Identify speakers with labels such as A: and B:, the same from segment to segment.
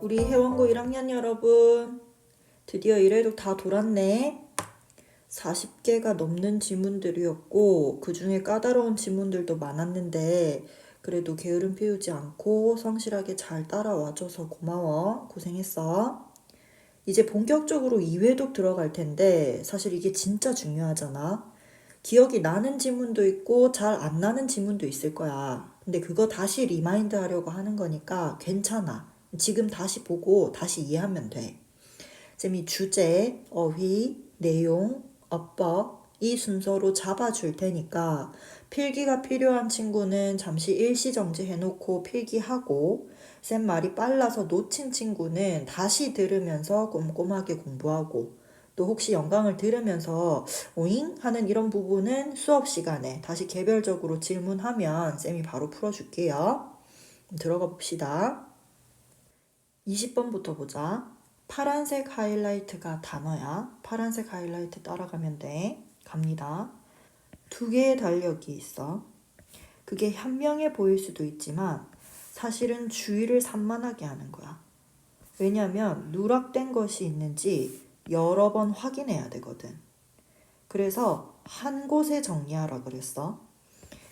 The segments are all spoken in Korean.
A: 우리 해원고 1학년 여러분, 드디어 1회독 다 돌았네. 40개가 넘는 지문들이었고 그 중에 까다로운 지문들도 많았는데 그래도 게으름 피우지 않고 성실하게 잘 따라와줘서 고마워. 고생했어. 이제 본격적으로 2회독 들어갈 텐데 사실 이게 진짜 중요하잖아. 기억이 나는 지문도 있고 잘 안 나는 지문도 있을 거야. 근데 그거 다시 리마인드 하려고 하는 거니까 괜찮아. 지금 다시 보고 다시 이해하면 돼. 쌤이 주제, 어휘, 내용, 어법 이 순서로 잡아줄 테니까 필기가 필요한 친구는 잠시 일시정지 해놓고 필기하고 쌤 말이 빨라서 놓친 친구는 다시 들으면서 꼼꼼하게 공부하고 또 혹시 영상을 들으면서 오잉? 하는 이런 부분은 수업 시간에 다시 개별적으로 질문하면 쌤이 바로 풀어줄게요. 들어가 봅시다. 20번부터 보자. 파란색 하이라이트가 단어야. 파란색 하이라이트 따라가면 돼. 갑니다. 2개의 달력이 있어. 그게 현명해 보일 수도 있지만 사실은 주의를 산만하게 하는 거야. 왜냐면 누락된 것이 있는지 여러 번 확인해야 되거든. 그래서 한 곳에 정리하라 그랬어.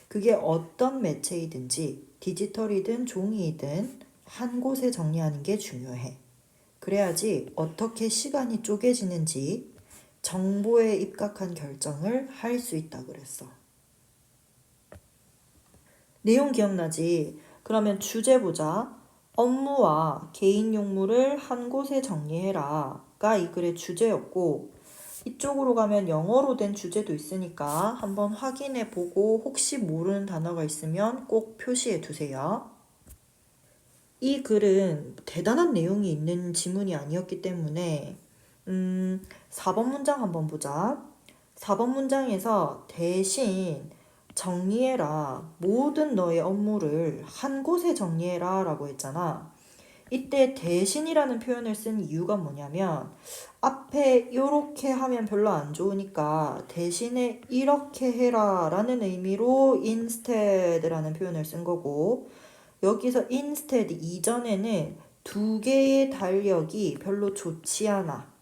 A: 그게 어떤 매체이든지 디지털이든 종이이든 한 곳에 정리하는 게 중요해. 그래야지 어떻게 시간이 쪼개지는지 정보에 입각한 결정을 할 수 있다 그랬어. 내용 기억나지? 그러면 주제 보자. 업무와 개인 용무를 한 곳에 정리해라가 이 글의 주제였고 이쪽으로 가면 영어로 된 주제도 있으니까 한번 확인해 보고 혹시 모르는 단어가 있으면 꼭 표시해 두세요. 이 글은 대단한 내용이 있는 지문이 아니었기 때문에 4번 문장 한번 보자. 4번 문장에서 대신 정리해라. 모든 너의 업무를 한 곳에 정리해라 라고 했잖아. 이때 대신이라는 표현을 쓴 이유가 뭐냐면 앞에 이렇게 하면 별로 안 좋으니까 대신에 이렇게 해라 라는 의미로 instead라는 표현을 쓴 거고 여기서 instead 이전에는 2개의 달력이 별로 좋지 않아.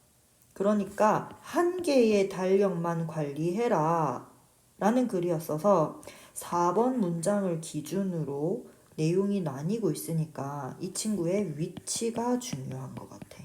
A: 그러니까 1개의 달력만 관리해라 라는 글이었어서 4번 문장을 기준으로 내용이 나뉘고 있으니까 이 친구의 위치가 중요한 것 같아.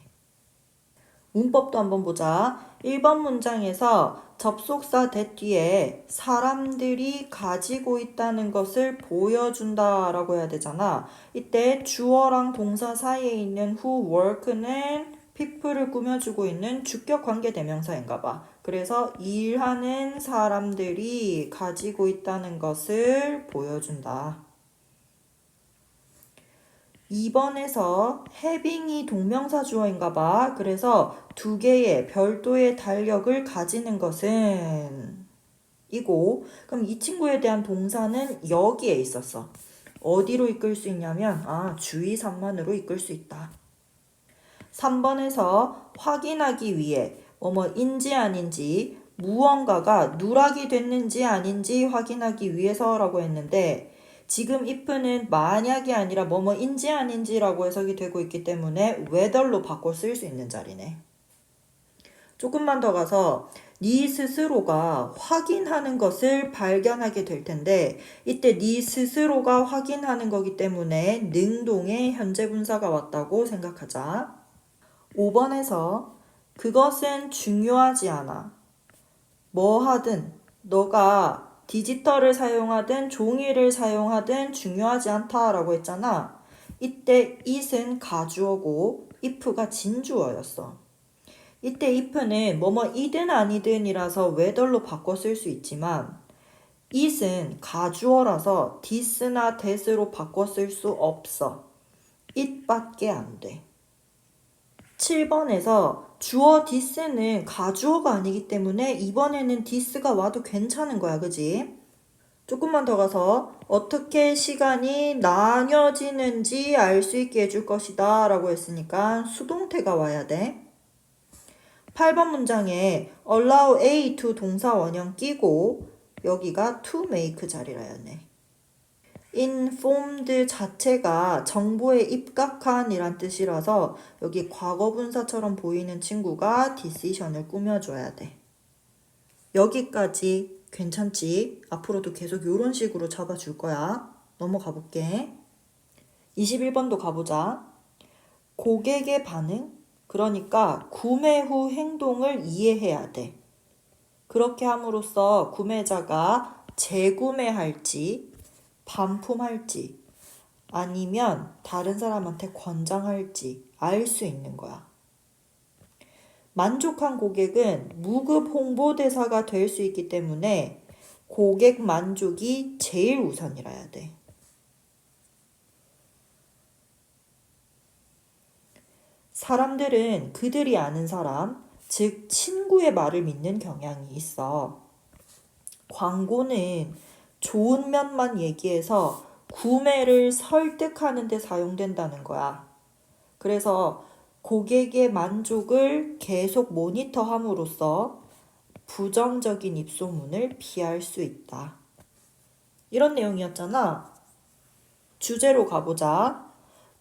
A: 문법도 한번 보자. 1번 문장에서 접속사 that 뒤에 사람들이 가지고 있다는 것을 보여준다 라고 해야 되잖아. 이때 주어랑 동사 사이에 있는 who work는 people을 꾸며주고 있는 주격 관계 대명사인가 봐. 그래서 일하는 사람들이 가지고 있다는 것을 보여준다. 2번에서 having이 동명사 주어인가 봐. 그래서 2개의 별도의 달력을 가지는 것은 이고 그럼 이 친구에 대한 동사는 여기에 있었어. 어디로 이끌 수 있냐면 주의 산만으로 이끌 수 있다. 3번에서 확인하기 위해 뭐뭐인지 아닌지 무언가가 누락이 됐는지 아닌지 확인하기 위해서라고 했는데 지금 if는 만약이 아니라 뭐뭐인지 아닌지라고 해석이 되고 있기 때문에 whether로 바꿔 쓸 수 있는 자리네. 조금만 더 가서 네 스스로가 확인하는 것을 발견하게 될 텐데 이때 네 스스로가 확인하는 거기 때문에 능동의 현재 분사가 왔다고 생각하자. 5번에서 그것은 중요하지 않아. 뭐 하든 너가 디지털을 사용하든 종이를 사용하든 중요하지 않다라고 했잖아. 이때 it은 가주어고 if가 진주어였어. 이때 if는 뭐뭐이든 아니든이라서 whether로 바꿔 쓸 수 있지만 it은 가주어라서 this나 that으로 바꿔 쓸 수 없어. it밖에 안 돼. 7번에서 주어 this는 가주어가 아니기 때문에 이번에는 this가 와도 괜찮은 거야. 그지? 조금만 더 가서 어떻게 시간이 나뉘어지는지 알 수 있게 해줄 것이다 라고 했으니까 수동태가 와야 돼. 8번 문장에 allow A to 동사 원형 끼고 여기가 to make 자리라였네. informed 자체가 정보에 입각한 이란 뜻이라서 여기 과거분사처럼 보이는 친구가 decision을 꾸며줘야 돼. 여기까지 괜찮지? 앞으로도 계속 이런 식으로 잡아줄 거야. 넘어가 볼게. 21번도 가보자. 고객의 반응? 그러니까 구매 후 행동을 이해해야 돼. 그렇게 함으로써 구매자가 재구매할지, 반품할지, 아니면 다른 사람한테 권장할지 알 수 있는 거야. 만족한 고객은 무급 홍보대사가 될 수 있기 때문에 고객 만족이 제일 우선이라야 돼. 사람들은 그들이 아는 사람, 즉 친구의 말을 믿는 경향이 있어. 광고는 좋은 면만 얘기해서 구매를 설득하는 데 사용된다는 거야. 그래서 고객의 만족을 계속 모니터함으로써 부정적인 입소문을 피할 수 있다. 이런 내용이었잖아. 주제로 가보자.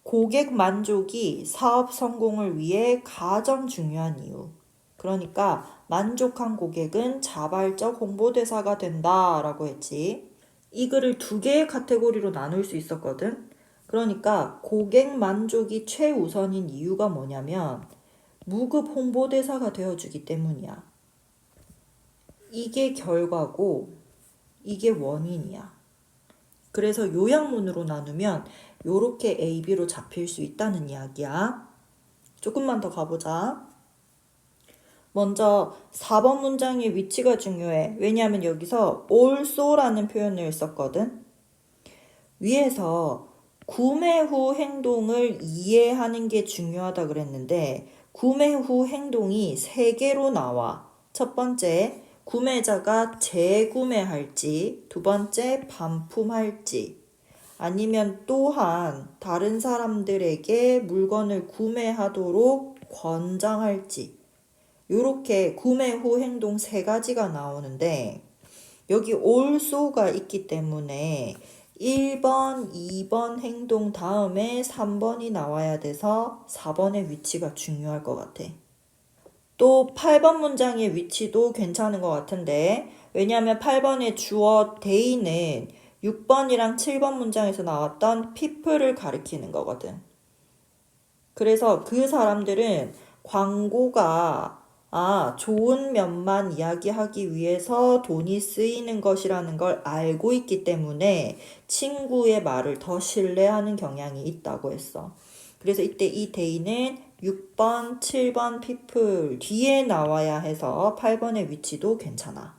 A: 고객 만족이 사업 성공을 위해 가장 중요한 이유. 그러니까 만족한 고객은 자발적 홍보대사가 된다라고 했지. 이 글을 두 개의 카테고리로 나눌 수 있었거든. 그러니까 고객 만족이 최우선인 이유가 뭐냐면 무급 홍보대사가 되어주기 때문이야. 이게 결과고 이게 원인이야. 그래서 요약문으로 나누면 요렇게 A, B로 잡힐 수 있다는 이야기야. 조금만 더 가보자. 먼저 4번 문장의 위치가 중요해. 왜냐하면 여기서 also라는 표현을 썼거든. 위에서 구매 후 행동을 이해하는 게 중요하다 그랬는데 구매 후 행동이 3개로 나와. 첫 번째, 구매자가 재구매할지, 두 번째, 반품할지, 아니면 또한 다른 사람들에게 물건을 구매하도록 권장할지, 이렇게 구매 후 행동 3가지가 나오는데 여기 also가 있기 때문에 1번, 2번 행동 다음에 3번이 나와야 돼서 4번의 위치가 중요할 것 같아. 또 8번 문장의 위치도 괜찮은 것 같은데 왜냐하면 8번의 주어 day는 6번이랑 7번 문장에서 나왔던 people을 가리키는 거거든. 그래서 그 사람들은 광고가 좋은 면만 이야기하기 위해서 돈이 쓰이는 것이라는 걸 알고 있기 때문에 친구의 말을 더 신뢰하는 경향이 있다고 했어. 그래서 이때 이 day는 6번, 7번 people 뒤에 나와야 해서 8번의 위치도 괜찮아.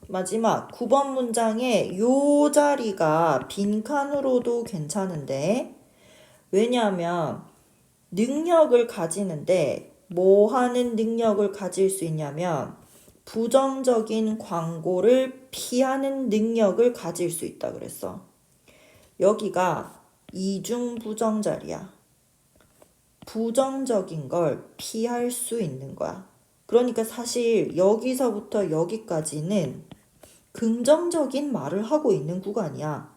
A: 마지막 9번 문장에 요 자리가 빈칸으로도 괜찮은데 왜냐하면 능력을 가지는데 뭐 하는 능력을 가질 수 있냐면 부정적인 광고를 피하는 능력을 가질 수 있다 그랬어. 여기가 이중부정 자리야. 부정적인 걸 피할 수 있는 거야. 그러니까 사실 여기서부터 여기까지는 긍정적인 말을 하고 있는 구간이야.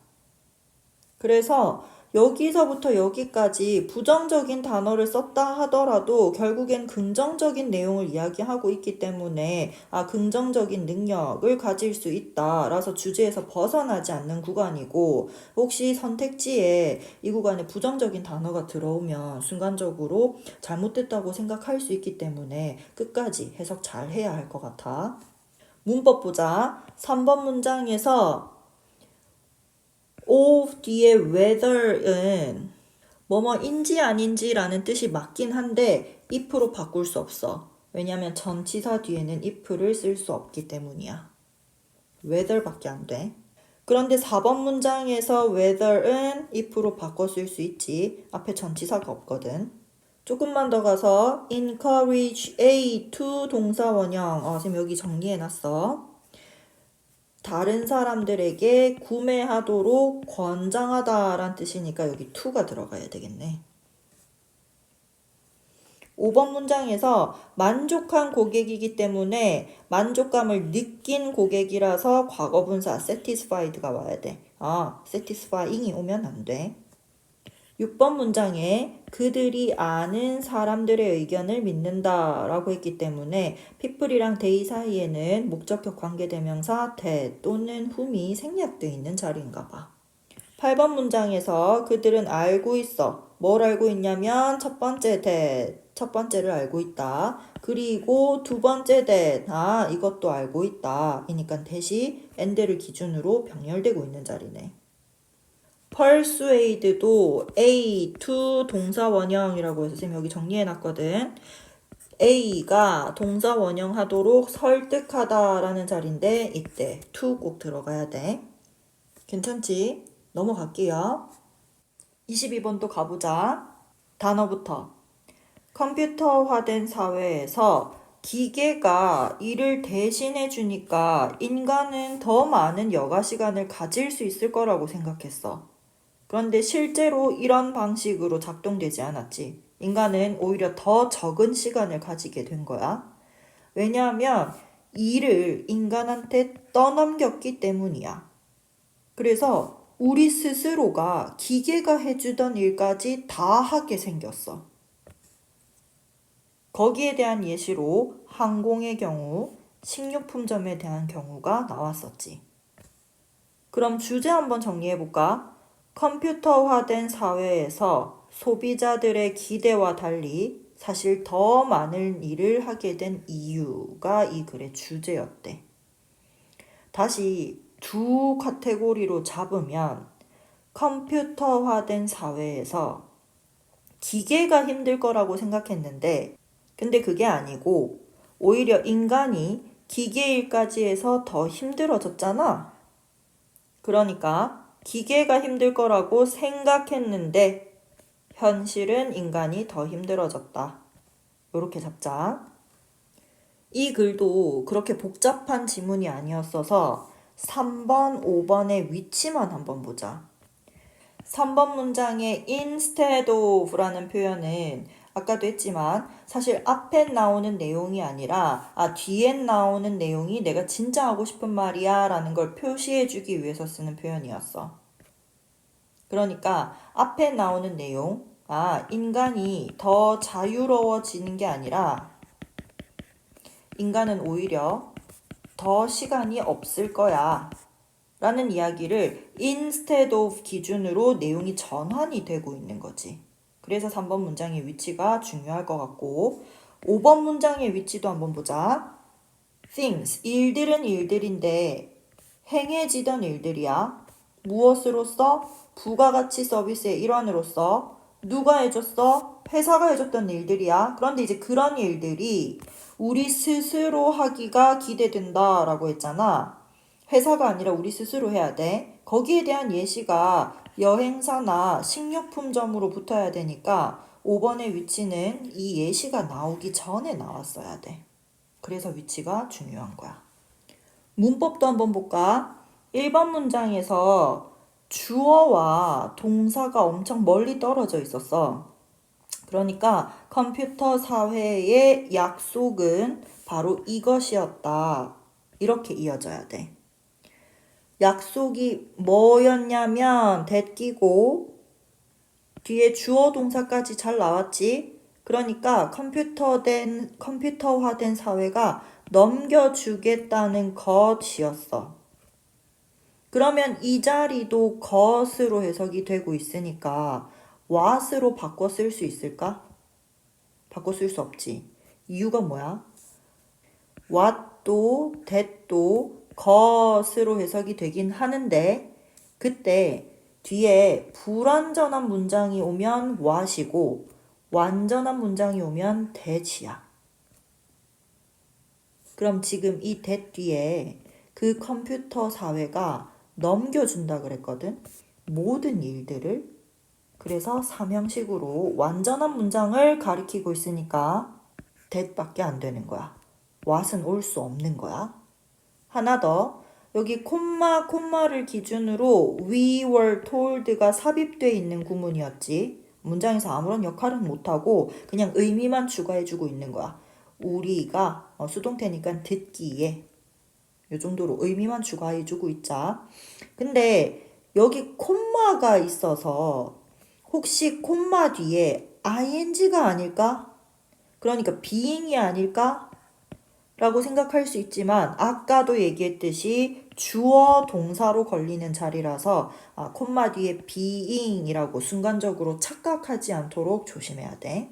A: 그래서 여기서부터 여기까지 부정적인 단어를 썼다 하더라도 결국엔 긍정적인 내용을 이야기하고 있기 때문에 긍정적인 능력을 가질 수 있다 라서 주제에서 벗어나지 않는 구간이고 혹시 선택지에 이 구간에 부정적인 단어가 들어오면 순간적으로 잘못됐다고 생각할 수 있기 때문에 끝까지 해석 잘 해야 할 것 같아. 문법 보자. 3번 문장에서 of 뒤에 whether은 뭐뭐인지 아닌지라는 뜻이 맞긴 한데 if로 바꿀 수 없어. 왜냐면 전치사 뒤에는 if를 쓸 수 없기 때문이야. whether밖에 안 돼. 그런데 4번 문장에서 whether은 if로 바꿔 쓸 수 있지. 앞에 전치사가 없거든. 조금만 더 가서 encourage A to 동사 원형. 지금 여기 정리해놨어. 다른 사람들에게 구매하도록 권장하다란 뜻이니까 여기 to가 들어가야 되겠네. 5번 문장에서 만족한 고객이기 때문에 만족감을 느낀 고객이라서 과거분사 satisfied가 와야 돼. satisfying이 오면 안 돼. 6번 문장에 그들이 아는 사람들의 의견을 믿는다 라고 했기 때문에 people이랑 they 사이에는 목적격 관계대명사 that 또는 whom이 생략되어 있는 자리인가 봐. 8번 문장에서 그들은 알고 있어. 뭘 알고 있냐면 첫 번째 that, 첫 번째를 알고 있다. 그리고 두 번째 that, 이것도 알고 있다. 이니까 that이 and를 기준으로 병렬되고 있는 자리네. persuade도 A to 동사 원형이라고 해서 쌤 여기 정리해놨거든. A가 동사 원형 하도록 설득하다라는 자리인데 이때 to 꼭 들어가야 돼. 괜찮지? 넘어갈게요. 22번 또 가보자. 단어부터. 컴퓨터화된 사회에서 기계가 일을 대신해 주니까 인간은 더 많은 여가 시간을 가질 수 있을 거라고 생각했어. 그런데 실제로 이런 방식으로 작동되지 않았지. 인간은 오히려 더 적은 시간을 가지게 된 거야. 왜냐하면 일을 인간한테 떠넘겼기 때문이야. 그래서 우리 스스로가 기계가 해주던 일까지 다 하게 생겼어. 거기에 대한 예시로 항공의 경우, 식료품점에 대한 경우가 나왔었지. 그럼 주제 한번 정리해볼까? 컴퓨터화된 사회에서 소비자들의 기대와 달리 사실 더 많은 일을 하게 된 이유가 이 글의 주제였대. 다시 두 카테고리로 잡으면 컴퓨터화된 사회에서 기계가 힘들 거라고 생각했는데 근데 그게 아니고 오히려 인간이 기계 일까지 해서 더 힘들어졌잖아. 그러니까 기계가 힘들 거라고 생각했는데 현실은 인간이 더 힘들어졌다. 이렇게 잡자. 이 글도 그렇게 복잡한 지문이 아니었어서 3번, 5번의 위치만 한번 보자. 3번 문장의 instead of라는 표현은 아까도 했지만 사실 앞에 나오는 내용이 아니라 뒤에 나오는 내용이 내가 진짜 하고 싶은 말이야 라는 걸 표시해 주기 위해서 쓰는 표현이었어. 그러니까 앞에 나오는 내용, 인간이 더 자유로워지는 게 아니라 인간은 오히려 더 시간이 없을 거야 라는 이야기를 instead of 기준으로 내용이 전환이 되고 있는 거지. 그래서 3번 문장의 위치가 중요할 것 같고 5번 문장의 위치도 한번 보자. things, 일들은 일들인데 행해지던 일들이야. 무엇으로써? 부가가치 서비스의 일환으로서. 누가 해줬어? 회사가 해줬던 일들이야. 그런데 이제 그런 일들이 우리 스스로 하기가 기대된다 라고 했잖아. 회사가 아니라 우리 스스로 해야 돼. 거기에 대한 예시가 여행사나 식료품점으로 붙어야 되니까 5번의 위치는 이 예시가 나오기 전에 나왔어야 돼. 그래서 위치가 중요한 거야. 문법도 한번 볼까? 1번 문장에서 주어와 동사가 엄청 멀리 떨어져 있었어. 그러니까 컴퓨터 사회의 약속은 바로 이것이었다. 이렇게 이어져야 돼. 약속이 뭐였냐면 that 끼고 뒤에 주어 동사까지 잘 나왔지? 그러니까 컴퓨터화된 사회가 넘겨주겠다는 것이었어. 그러면 이 자리도 것으로 해석이 되고 있으니까 what으로 바꿔 쓸 수 있을까? 바꿔 쓸 수 없지. 이유가 뭐야? what도 that도 것으로 해석이 되긴 하는데 그때 뒤에 불완전한 문장이 오면 what이고 완전한 문장이 오면 that이야. 그럼 지금 이 that 뒤에 그 컴퓨터 사회가 넘겨준다 그랬거든. 모든 일들을. 그래서 삼형식으로 완전한 문장을 가리키고 있으니까 that밖에 안 되는 거야. what은 올 수 없는 거야. 하나 더. 여기 콤마를 기준으로 we were told가 삽입되어 있는 구문이었지. 문장에서 아무런 역할은 못하고 그냥 의미만 추가해주고 있는 거야. 우리가 수동태니까 듣기에 이 정도로 의미만 추가해주고 있자. 근데 여기 콤마가 있어서 혹시 콤마 뒤에 ing가 아닐까? 그러니까 being이 아닐까? 라고 생각할 수 있지만 아까도 얘기했듯이 주어 동사로 걸리는 자리라서 콤마 뒤에 being이라고 순간적으로 착각하지 않도록 조심해야 돼.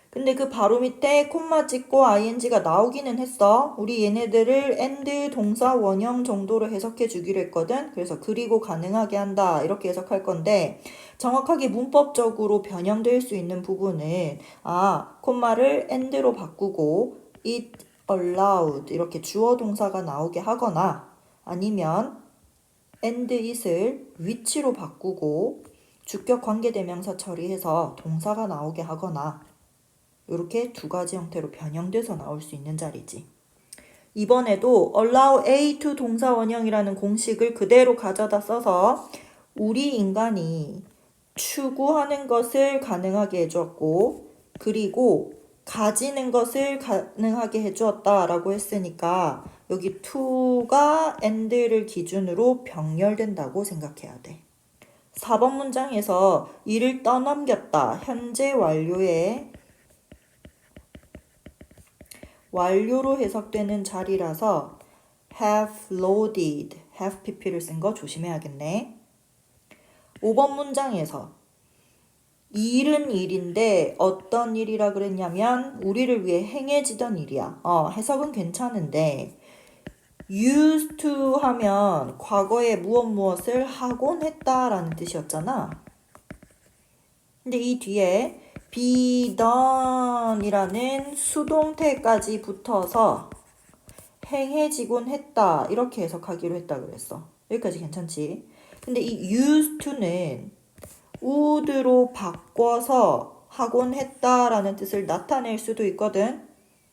A: 근데 그 바로 밑에 콤마 찍고 ing가 나오기는 했어. 우리 얘네들을 and 동사 원형 정도로 해석해 주기로 했거든. 그래서 그리고 가능하게 한다 이렇게 해석할 건데 정확하게 문법적으로 변형될 수 있는 부분은 콤마를 and로 바꾸고 it allowed 이렇게 주어 동사가 나오게 하거나 아니면 and it을 which로 바꾸고 주격 관계대명사 처리해서 동사가 나오게 하거나 이렇게 두 가지 형태로 변형돼서 나올 수 있는 자리지. 이번에도 allow A to 동사 원형이라는 공식을 그대로 가져다 써서 우리 인간이 추구하는 것을 가능하게 해주었고 그리고 가지는 것을 가능하게 해주었다라고 했으니까 여기 to가 and를 기준으로 병렬된다고 생각해야 돼. 4번 문장에서 이를 떠넘겼다. 현재 완료의 완료로 해석되는 자리라서 have loaded, have pp를 쓴 거 조심해야겠네. 5번 문장에서 일은 일인데 어떤 일이라 그랬냐면 우리를 위해 행해지던 일이야. 해석은 괜찮은데 used to 하면 과거에 무엇을 하곤 했다라는 뜻이었잖아. 근데 이 뒤에 be done이라는 수동태까지 붙어서 행해지곤 했다 이렇게 해석하기로 했다 그랬어. 여기까지 괜찮지? 근데 이 used to는 would로 바꿔서 하곤 했다라는 뜻을 나타낼 수도 있거든.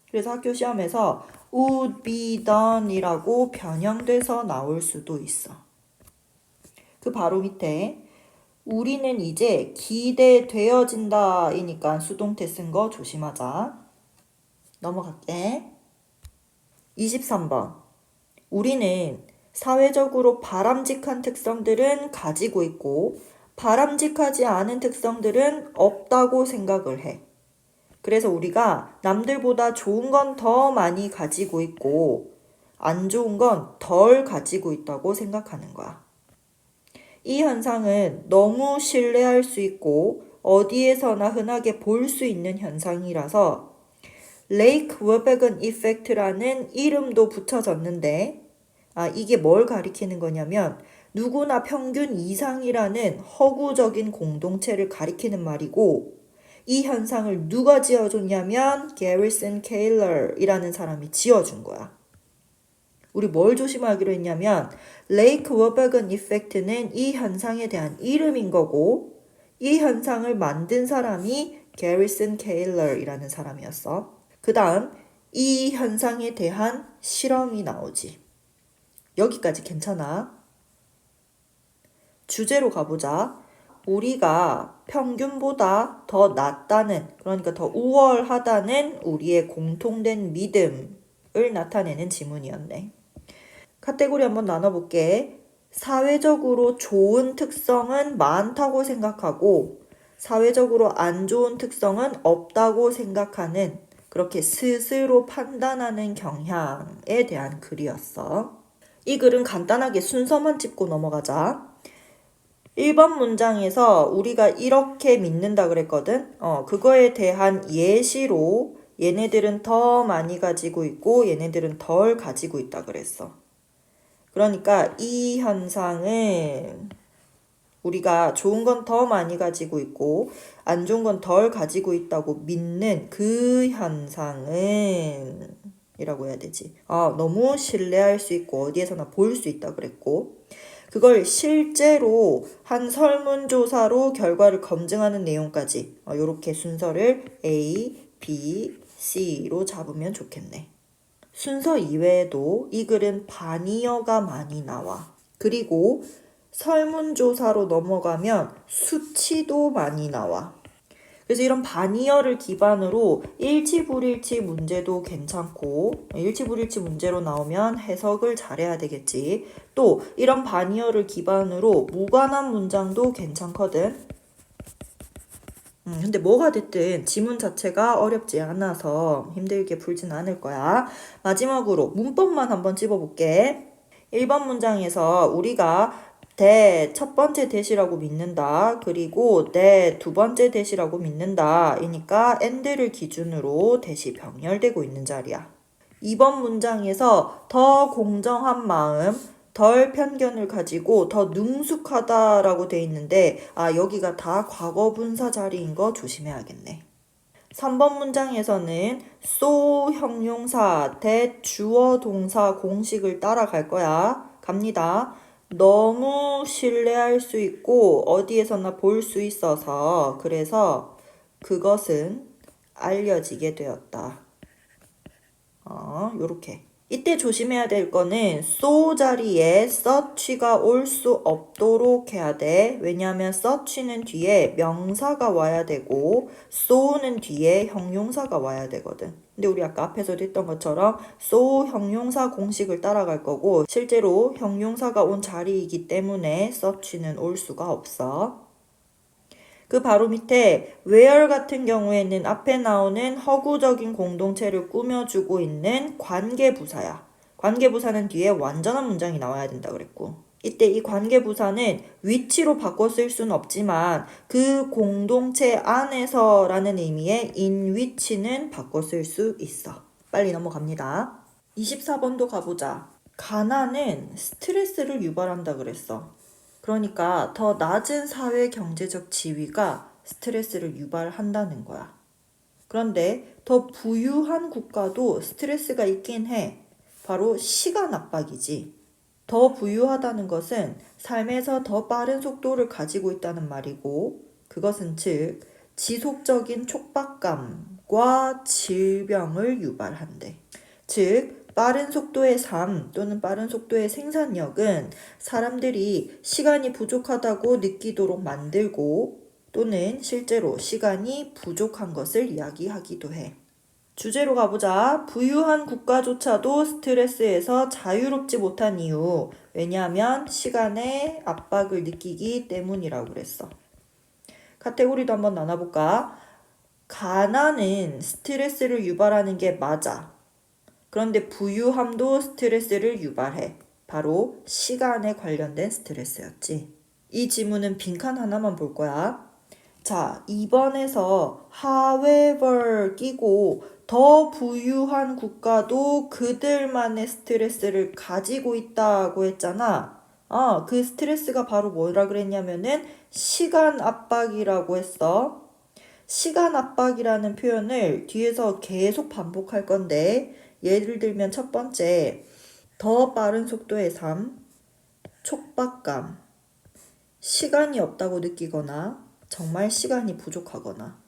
A: 그래서 학교 시험에서 would be done이라고 변형돼서 나올 수도 있어. 그 바로 밑에 우리는 이제 기대되어진다 이니까 수동태 쓴 거 조심하자. 넘어갈게. 23번. 우리는 사회적으로 바람직한 특성들은 가지고 있고 바람직하지 않은 특성들은 없다고 생각을 해. 그래서 우리가 남들보다 좋은 건 더 많이 가지고 있고 안 좋은 건 덜 가지고 있다고 생각하는 거야. 이 현상은 너무 신뢰할 수 있고 어디에서나 흔하게 볼 수 있는 현상이라서 레이크 워베건 이펙트라는 이름도 붙여졌는데 이게 뭘 가리키는 거냐면 누구나 평균 이상이라는 허구적인 공동체를 가리키는 말이고 이 현상을 누가 지어줬냐면 게리슨 케일러이라는 사람이 지어준 거야. 우리 뭘 조심하기로 했냐면 레이크 워베건 이펙트는 이 현상에 대한 이름인 거고 이 현상을 만든 사람이 게리슨 케일러이라는 사람이었어. 그 다음 이 현상에 대한 실험이 나오지. 여기까지 괜찮아? 주제로 가보자. 우리가 평균보다 더 낫다는 그러니까 더 우월하다는 우리의 공통된 믿음을 나타내는 지문이었네. 카테고리 한번 나눠볼게. 사회적으로 좋은 특성은 많다고 생각하고 사회적으로 안 좋은 특성은 없다고 생각하는 그렇게 스스로 판단하는 경향에 대한 글이었어. 이 글은 간단하게 순서만 짚고 넘어가자. 1번 문장에서 우리가 이렇게 믿는다 그랬거든. 그거에 대한 예시로 얘네들은 더 많이 가지고 있고 얘네들은 덜 가지고 있다 그랬어. 그러니까 이 현상은 우리가 좋은 건 더 많이 가지고 있고 안 좋은 건 덜 가지고 있다고 믿는 그 현상은 이라고 해야 되지. 너무 신뢰할 수 있고 어디에서나 볼 수 있다 그랬고 그걸 실제로 한 설문조사로 결과를 검증하는 내용까지 이렇게 순서를 A, B, C로 잡으면 좋겠네. 순서 이외에도 이 글은 반이어가 많이 나와. 그리고 설문조사로 넘어가면 수치도 많이 나와. 그래서 이런 반이어를 기반으로 일치불일치 문제도 괜찮고, 일치불일치 문제로 나오면 해석을 잘해야 되겠지. 또 이런 반이어를 기반으로 무관한 문장도 괜찮거든. 근데 뭐가 됐든 지문 자체가 어렵지 않아서 힘들게 풀진 않을 거야. 마지막으로 문법만 한번 찝어볼게. 1번 문장에서 우리가 첫 번째 대시라고 믿는다. 그리고 두 번째 대시라고 믿는다. 이니까 and를 기준으로 대시 병렬되고 있는 자리야. 2번 문장에서 더 공정한 마음, 덜 편견을 가지고 더 능숙하다라고 돼 있는데 여기가 다 과거 분사 자리인 거 조심해야겠네. 3번 문장에서는 so 형용사 대 주어 동사 공식을 따라갈 거야. 갑니다. 너무 신뢰할 수 있고 어디에서나 볼 수 있어서 그래서 그것은 알려지게 되었다. 요렇게. 이때 조심해야 될 거는 so 자리에 such가 올 수 없도록 해야 돼. 왜냐하면 such는 뒤에 명사가 와야 되고 so는 뒤에 형용사가 와야 되거든. 근데 우리 아까 앞에서도 했던 것처럼 so 형용사 공식을 따라갈 거고 실제로 형용사가 온 자리이기 때문에 such는 올 수가 없어. 그 바로 밑에 where 같은 경우에는 앞에 나오는 허구적인 공동체를 꾸며주고 있는 관계부사야. 관계부사는 뒤에 완전한 문장이 나와야 된다 그랬고 이때 이 관계부사는 위치로 바꿔 쓸 수는 없지만 그 공동체 안에서 라는 의미의 in which는 바꿔 쓸 수 있어. 빨리 넘어갑니다. 24번도 가보자. 가난은 스트레스를 유발한다 그랬어. 그러니까 더 낮은 사회 경제적 지위가 스트레스를 유발한다는 거야. 그런데 더 부유한 국가도 스트레스가 있긴 해. 바로 시간 압박이지. 더 부유하다는 것은 삶에서 더 빠른 속도를 가지고 있다는 말이고 그것은 즉 지속적인 촉박감과 질병을 유발한대. 즉 빠른 속도의 삶 또는 빠른 속도의 생산력은 사람들이 시간이 부족하다고 느끼도록 만들고 또는 실제로 시간이 부족한 것을 이야기하기도 해. 주제로 가보자. 부유한 국가조차도 스트레스에서 자유롭지 못한 이유. 왜냐하면 시간의 압박을 느끼기 때문이라고 그랬어. 카테고리도 한번 나눠볼까? 가난은 스트레스를 유발하는 게 맞아. 그런데 부유함도 스트레스를 유발해. 바로 시간에 관련된 스트레스였지. 이 지문은 빈칸 하나만 볼 거야. 자, 2번에서 however 끼고 더 부유한 국가도 그들만의 스트레스를 가지고 있다고 했잖아. 그 스트레스가 바로 뭐라 그랬냐면은 시간 압박이라고 했어. 시간 압박이라는 표현을 뒤에서 계속 반복할 건데 예를 들면 첫 번째, 더 빠른 속도의 삶, 촉박감, 시간이 없다고 느끼거나 정말 시간이 부족하거나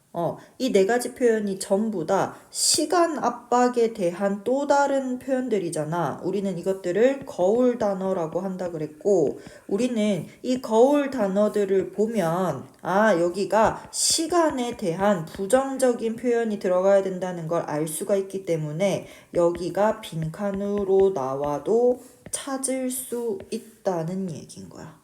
A: 이 네 가지 표현이 전부 다 시간 압박에 대한 또 다른 표현들이잖아. 우리는 이것들을 거울 단어라고 한다 그랬고 우리는 이 거울 단어들을 보면 여기가 시간에 대한 부정적인 표현이 들어가야 된다는 걸 알 수가 있기 때문에 여기가 빈칸으로 나와도 찾을 수 있다는 얘기인 거야.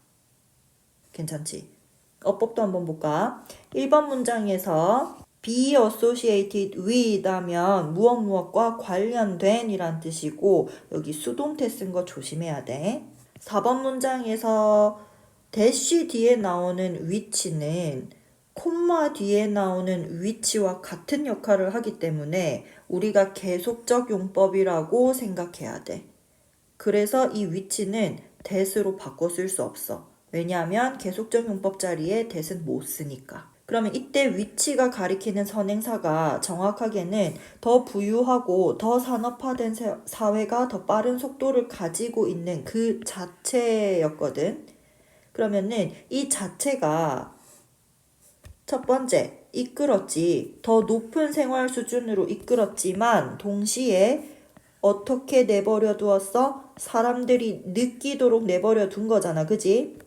A: 괜찮지? 어법도 한번 볼까? 1번 문장에서 be associated with 하면 무엇과 관련된 이란 뜻이고 여기 수동태 쓴 거 조심해야 돼. 4번 문장에서 대쉬 뒤에 나오는 which는 콤마 뒤에 나오는 which와 같은 역할을 하기 때문에 우리가 계속적 용법이라고 생각해야 돼. 그래서 이 which는 that으로 바꿔 쓸 수 없어. 왜냐하면 계속적 용법 자리에 that은 못 쓰니까. 그러면 이때 위치가 가리키는 선행사가 정확하게는 더 부유하고 더 산업화된 사회가 더 빠른 속도를 가지고 있는 그 자체였거든. 그러면은 이 자체가 첫 번째 이끌었지. 더 높은 생활 수준으로 이끌었지만 동시에 어떻게 내버려 두었어? 사람들이 느끼도록 내버려 둔 거잖아. 그지?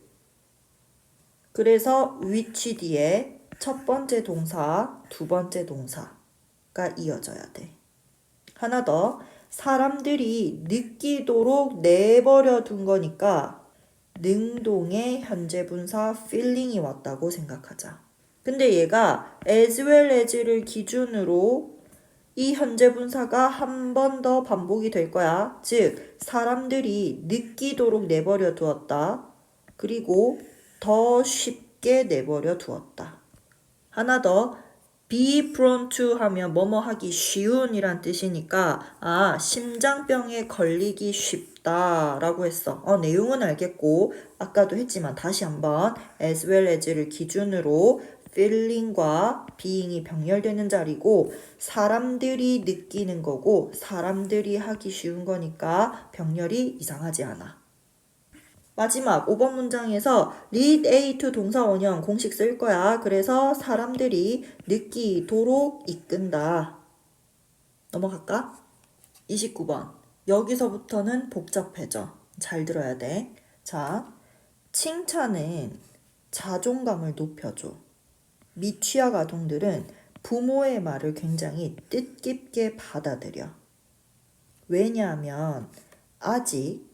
A: 그래서 which 뒤에 첫 번째 동사, 두 번째 동사가 이어져야 돼. 하나 더. 사람들이 느끼도록 내버려 둔 거니까 능동의 현재 분사 feeling이 왔다고 생각하자. 근데 얘가 as well as를 기준으로 이 현재 분사가 한 번 더 반복이 될 거야. 즉, 사람들이 느끼도록 내버려 두었다. 그리고 더 쉽게 내버려 두었다. 하나 더. be prone to 하면 뭐뭐 하기 쉬운 이란 뜻이니까 심장병에 걸리기 쉽다 라고 했어. 내용은 알겠고 아까도 했지만 다시 한번 as well as를 기준으로 feeling과 being이 병렬되는 자리고 사람들이 느끼는 거고 사람들이 하기 쉬운 거니까 병렬이 이상하지 않아. 마지막 5번 문장에서 lead A to 동사 원형 공식 쓸 거야. 그래서 사람들이 느끼도록 이끈다. 넘어갈까? 29번. 여기서부터는 복잡해져. 잘 들어야 돼. 자, 칭찬은 자존감을 높여줘. 미취학 아동들은 부모의 말을 굉장히 뜻깊게 받아들여. 왜냐하면 아직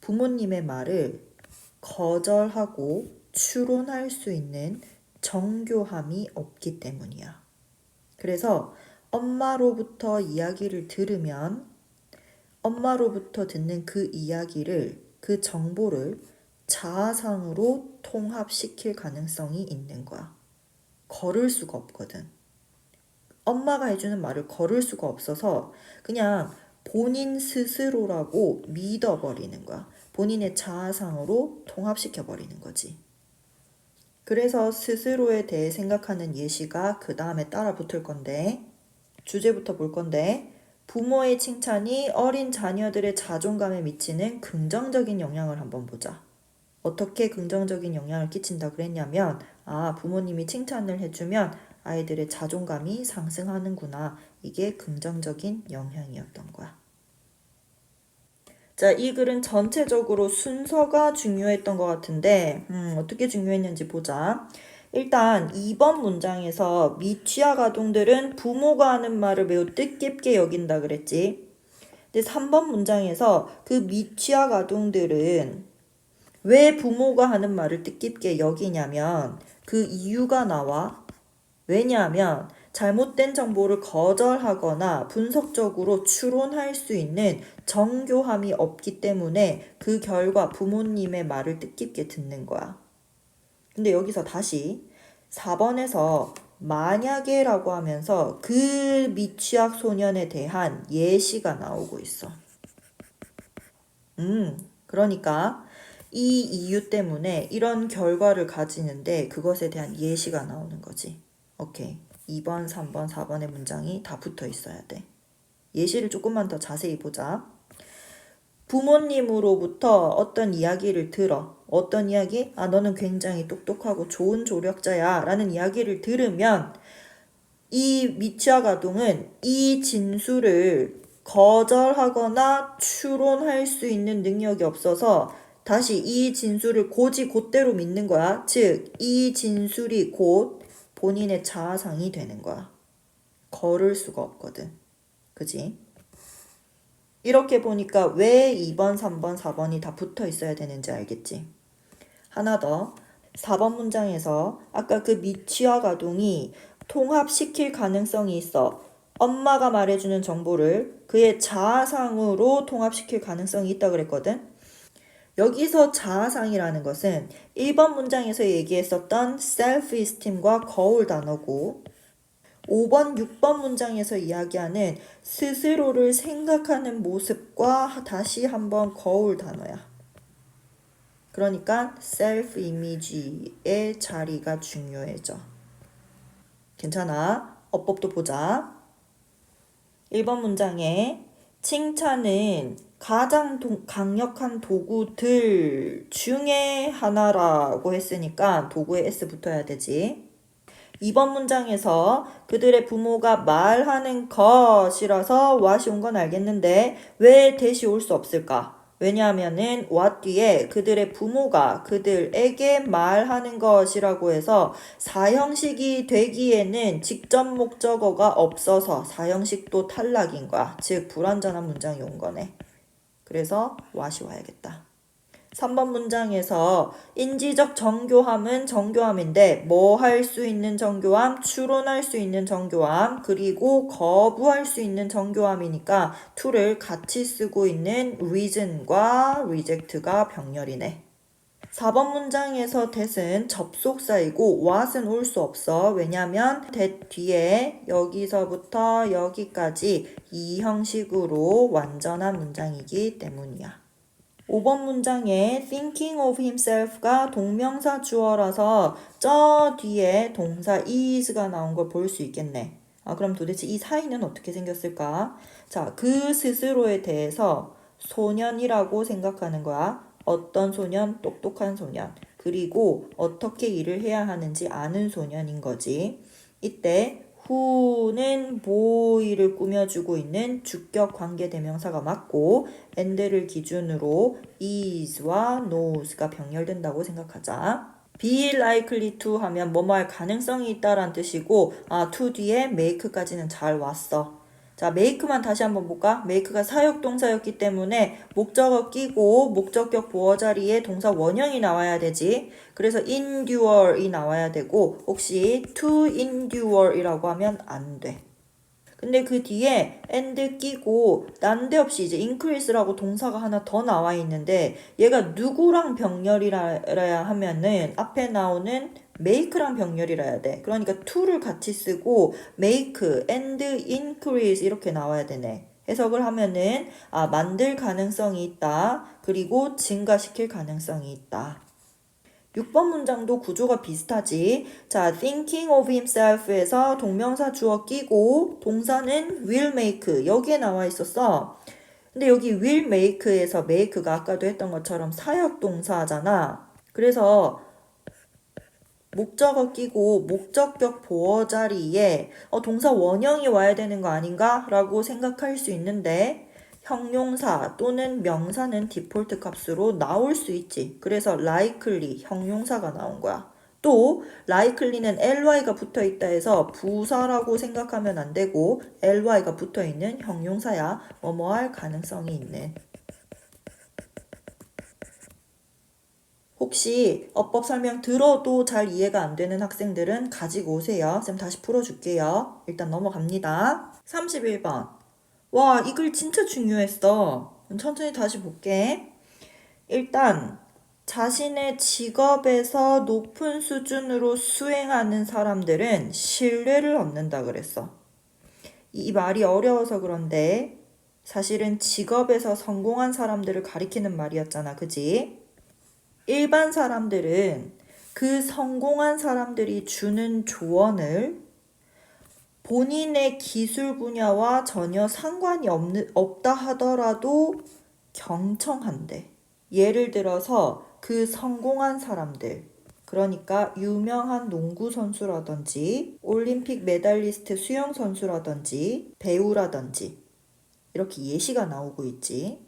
A: 부모님의 말을 거절하고 추론할 수 있는 정교함이 없기 때문이야. 그래서 엄마로부터 이야기를 들으면 엄마로부터 듣는 그 이야기를, 그 정보를 자아상으로 통합시킬 가능성이 있는 거야. 거를 수가 없거든. 엄마가 해주는 말을 거를 수가 없어서 그냥 본인 스스로라고 믿어버리는 거야. 본인의 자아상으로 통합시켜버리는 거지. 그래서 스스로에 대해 생각하는 예시가 그 다음에 따라 붙을 건데 주제부터 볼 건데 부모의 칭찬이 어린 자녀들의 자존감에 미치는 긍정적인 영향을 한번 보자. 어떻게 긍정적인 영향을 끼친다 그랬냐면 부모님이 칭찬을 해주면 아이들의 자존감이 상승하는구나. 이게 긍정적인 영향이었던 거야. 자, 이 글은 전체적으로 순서가 중요했던 것 같은데 어떻게 중요했는지 보자. 일단 2번 문장에서 미취학 아동들은 부모가 하는 말을 매우 뜻깊게 여긴다 그랬지. 근데 3번 문장에서 그 미취학 아동들은 왜 부모가 하는 말을 뜻깊게 여기냐면 그 이유가 나와. 왜냐하면 잘못된 정보를 거절하거나 분석적으로 추론할 수 있는 정교함이 없기 때문에 그 결과 부모님의 말을 뜻깊게 듣는 거야. 근데 여기서 다시 4번에서 만약에 라고 하면서 그 미취학 소년에 대한 예시가 나오고 있어. 그러니까 이 이유 때문에 이런 결과를 가지는데 그것에 대한 예시가 나오는 거지. 오케이. 2번, 3번, 4번의 문장이 다 붙어 있어야 돼. 예시를 조금만 더 자세히 보자. 부모님으로부터 어떤 이야기를 들어. 어떤 이야기? 너는 굉장히 똑똑하고 좋은 조력자야 라는 이야기를 들으면 이 미취학 아동은 이 진술을 거절하거나 추론할 수 있는 능력이 없어서 다시 이 진술을 곧대로 믿는 거야. 즉, 이 진술이 곧 본인의 자아상이 되는 거야. 거를 수가 없거든. 그지? 이렇게 보니까 왜 2번, 3번, 4번이 다 붙어 있어야 되는지 알겠지? 하나 더. 4번 문장에서 아까 그 미취학 아동이 통합시킬 가능성이 있어. 엄마가 말해주는 정보를 그의 자아상으로 통합시킬 가능성이 있다 그랬거든? 여기서 자아상이라는 것은 1번 문장에서 얘기했었던 self-esteem과 거울 단어고 5번, 6번 문장에서 이야기하는 스스로를 생각하는 모습과 다시 한번 거울 단어야. 그러니까 self-image의 자리가 중요해져. 괜찮아? 어법도 보자. 1번 문장에 칭찬은 가장 강력한 도구들 중에 하나라고 했으니까 도구에 S 붙어야 되지. 2번 문장에서 그들의 부모가 말하는 것이라서 what이 온 건 알겠는데 왜 대시 올 수 없을까? 왜냐하면은 what 뒤에 그들의 부모가 그들에게 말하는 것이라고 해서 사형식이 되기에는 직접 목적어가 없어서 사형식도 탈락인 거야. 즉 불완전한 문장이 온 거네. 그래서 what이 와야겠다. 3번 문장에서 인지적 정교함은 정교함인데 뭐 할 수 있는 정교함, 추론할 수 있는 정교함, 그리고 거부할 수 있는 정교함이니까 to를 같이 쓰고 있는 reason과 reject가 병렬이네. 4번 문장에서 that은 접속사이고 what은 올 수 없어. 왜냐면 that 뒤에 여기서부터 여기까지 이 형식으로 완전한 문장이기 때문이야. 5번 문장에 thinking of himself가 동명사 주어라서 저 뒤에 동사 is가 나온 걸 볼 수 있겠네. 그럼 도대체 이 사이는 어떻게 생겼을까? 자, 그 스스로에 대해서 소년이라고 생각하는 거야. 어떤 소년? 똑똑한 소년. 그리고 어떻게 일을 해야 하는지 아는 소년인 거지. 이때 who는 boy를 꾸며주고 있는 주격 관계대명사가 맞고 and를 기준으로 is와 knows가 병렬된다고 생각하자. be likely to 하면 뭐뭐 할 가능성이 있다란 뜻이고 to 뒤에 make까지는 잘 왔어. 자, make만 다시 한번 볼까? make가 사역동사였기 때문에 목적어 끼고 목적격 보어 자리에 동사 원형이 나와야 되지. 그래서 endure이 나와야 되고 혹시 to endure이라고 하면 안 돼. 근데 그 뒤에 and 끼고 난데없이 이제 increase라고 동사가 하나 더 나와 있는데 얘가 누구랑 병렬이라야 하면은 앞에 나오는 make랑 병렬이라 해야 돼. 그러니까 to를 같이 쓰고 make and increase 이렇게 나와야 되네. 해석을 하면은 만들 가능성이 있다. 그리고 증가시킬 가능성이 있다. 6번 문장도 구조가 비슷하지. 자, thinking of himself에서 동명사 주어 끼고 동사는 will make 여기에 나와 있었어. 근데 여기 will make에서 make가 아까도 했던 것처럼 사역동사잖아. 그래서 목적어 끼고 목적격 보어 자리에 동사 원형이 와야 되는 거 아닌가? 라고 생각할 수 있는데 형용사 또는 명사는 디폴트 값으로 나올 수 있지. 그래서 likely 형용사가 나온 거야. 또 likely는 ly가 붙어 있다 해서 부사라고 생각하면 안 되고 ly가 붙어 있는 형용사야. 뭐뭐 할 가능성이 있는. 혹시 어법 설명 들어도 잘 이해가 안 되는 학생들은 가지고 오세요. 쌤 다시 풀어줄게요. 일단 넘어갑니다. 31번. 와, 이 글 진짜 중요했어. 천천히 다시 볼게. 일단 자신의 직업에서 높은 수준으로 수행하는 사람들은 신뢰를 얻는다 그랬어. 이 말이 어려워서 그런데 사실은 직업에서 성공한 사람들을 가리키는 말이었잖아. 그지? 일반 사람들은 그 성공한 사람들이 주는 조언을 본인의 기술 분야와 전혀 상관이 없다 하더라도 경청한대. 예를 들어서 그 성공한 사람들, 그러니까 유명한 농구 선수라든지 올림픽 메달리스트 수영 선수라든지 배우라든지 이렇게 예시가 나오고 있지.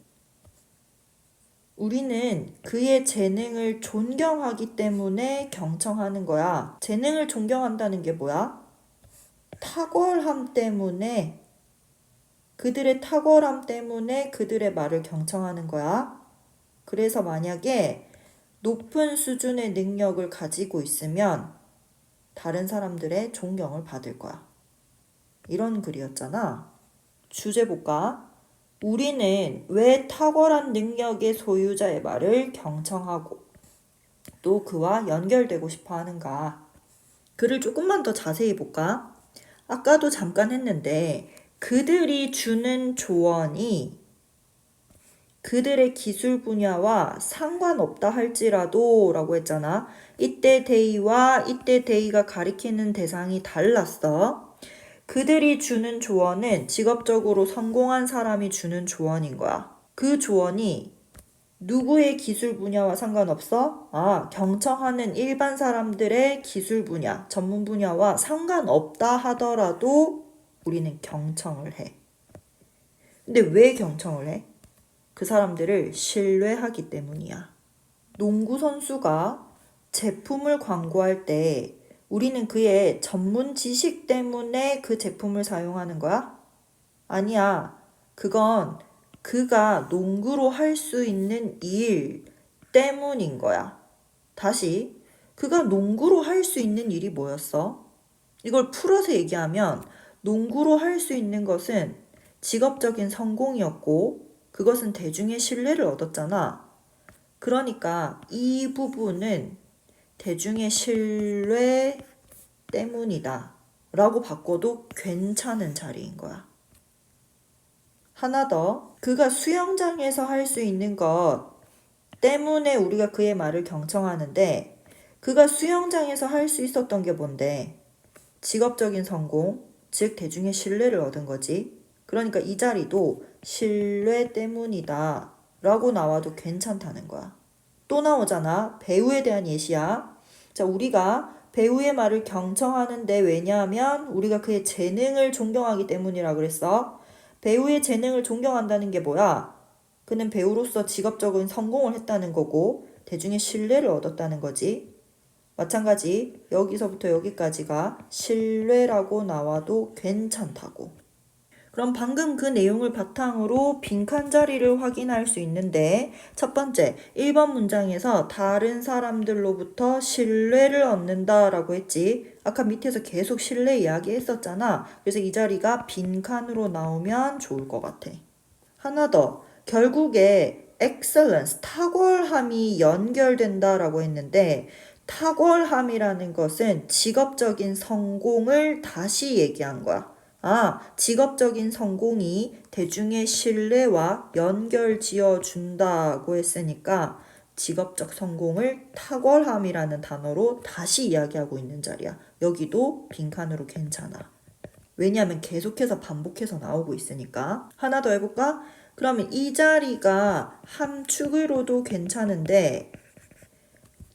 A: 우리는 그의 재능을 존경하기 때문에 경청하는 거야. 재능을 존경한다는 게 뭐야? 탁월함 때문에 그들의 탁월함 때문에 그들의 말을 경청하는 거야. 그래서 만약에 높은 수준의 능력을 가지고 있으면 다른 사람들의 존경을 받을 거야. 이런 글이었잖아. 주제 볼까? 우리는 왜 탁월한 능력의 소유자의 말을 경청하고 또 그와 연결되고 싶어 하는가? 글을 조금만 더 자세히 볼까? 아까도 잠깐 했는데 그들이 주는 조언이 그들의 기술 분야와 상관없다 할지라도 라고 했잖아. 이때 데이와 이때 데이가 가리키는 대상이 달랐어. 그들이 주는 조언은 직업적으로 성공한 사람이 주는 조언인 거야. 그 조언이 누구의 기술 분야와 상관없어? 경청하는 일반 사람들의 기술 분야, 전문 분야와 상관없다 하더라도 우리는 경청을 해. 근데 왜 경청을 해? 그 사람들을 신뢰하기 때문이야. 농구 선수가 제품을 광고할 때 우리는 그의 전문 지식 때문에 그 제품을 사용하는 거야? 아니야. 그건 그가 농구로 할 수 있는 일 때문인 거야. 다시, 그가 농구로 할 수 있는 일이 뭐였어? 이걸 풀어서 얘기하면 농구로 할 수 있는 것은 직업적인 성공이었고 그것은 대중의 신뢰를 얻었잖아. 그러니까 이 부분은 대중의 신뢰 때문이다 라고 바꿔도 괜찮은 자리인 거야. 하나 더, 그가 수영장에서 할 수 있는 것 때문에 우리가 그의 말을 경청하는데 그가 수영장에서 할 수 있었던 게 뭔데? 직업적인 성공, 즉 대중의 신뢰를 얻은 거지. 그러니까 이 자리도 신뢰 때문이다 라고 나와도 괜찮다는 거야. 또 나오잖아. 배우에 대한 예시야. 자, 우리가 배우의 말을 경청하는데 왜냐하면 우리가 그의 재능을 존경하기 때문이라 그랬어. 배우의 재능을 존경한다는 게 뭐야? 그는 배우로서 직업적인 성공을 했다는 거고 대중의 신뢰를 얻었다는 거지. 마찬가지 여기서부터 여기까지가 신뢰라고 나와도 괜찮다고. 그럼 방금 그 내용을 바탕으로 빈칸 자리를 확인할 수 있는데 첫 번째, 1번 문장에서 다른 사람들로부터 신뢰를 얻는다라고 했지. 아까 밑에서 계속 신뢰 이야기 했었잖아. 그래서 이 자리가 빈칸으로 나오면 좋을 것 같아. 하나 더, 결국에 excellence, 탁월함이 연결된다라고 했는데 탁월함이라는 것은 직업적인 성공을 다시 얘기한 거야. 직업적인 성공이 대중의 신뢰와 연결 지어 준다고 했으니까 직업적 성공을 탁월함이라는 단어로 다시 이야기하고 있는 자리야. 여기도 빈칸으로 괜찮아. 왜냐하면 계속해서 반복해서 나오고 있으니까. 하나 더 해볼까? 그러면 이 자리가 함축으로도 괜찮은데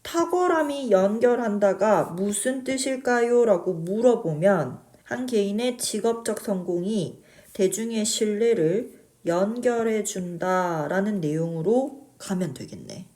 A: 탁월함이 연결한다가 무슨 뜻일까요? 라고 물어보면 한 개인의 직업적 성공이 대중의 신뢰를 연결해 준다라는 내용으로 가면 되겠네.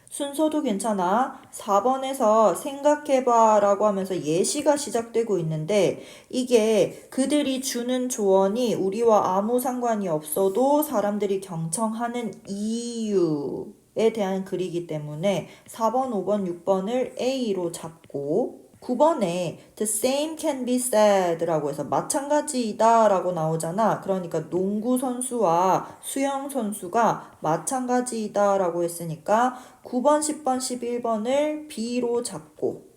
A: 순서도 괜찮아. 4번에서 생각해봐 라고 하면서 예시가 시작되고 있는데 이게 그들이 주는 조언이 우리와 아무 상관이 없어도 사람들이 경청하는 이유에 대한 글이기 때문에 4번, 5번, 6번을 A로 잡고 9번에 the same can be said 라고 해서 마찬가지이다 라고 나오잖아. 그러니까 농구 선수와 수영 선수가 마찬가지이다 라고 했으니까 9번, 10번, 11번을 B로 잡고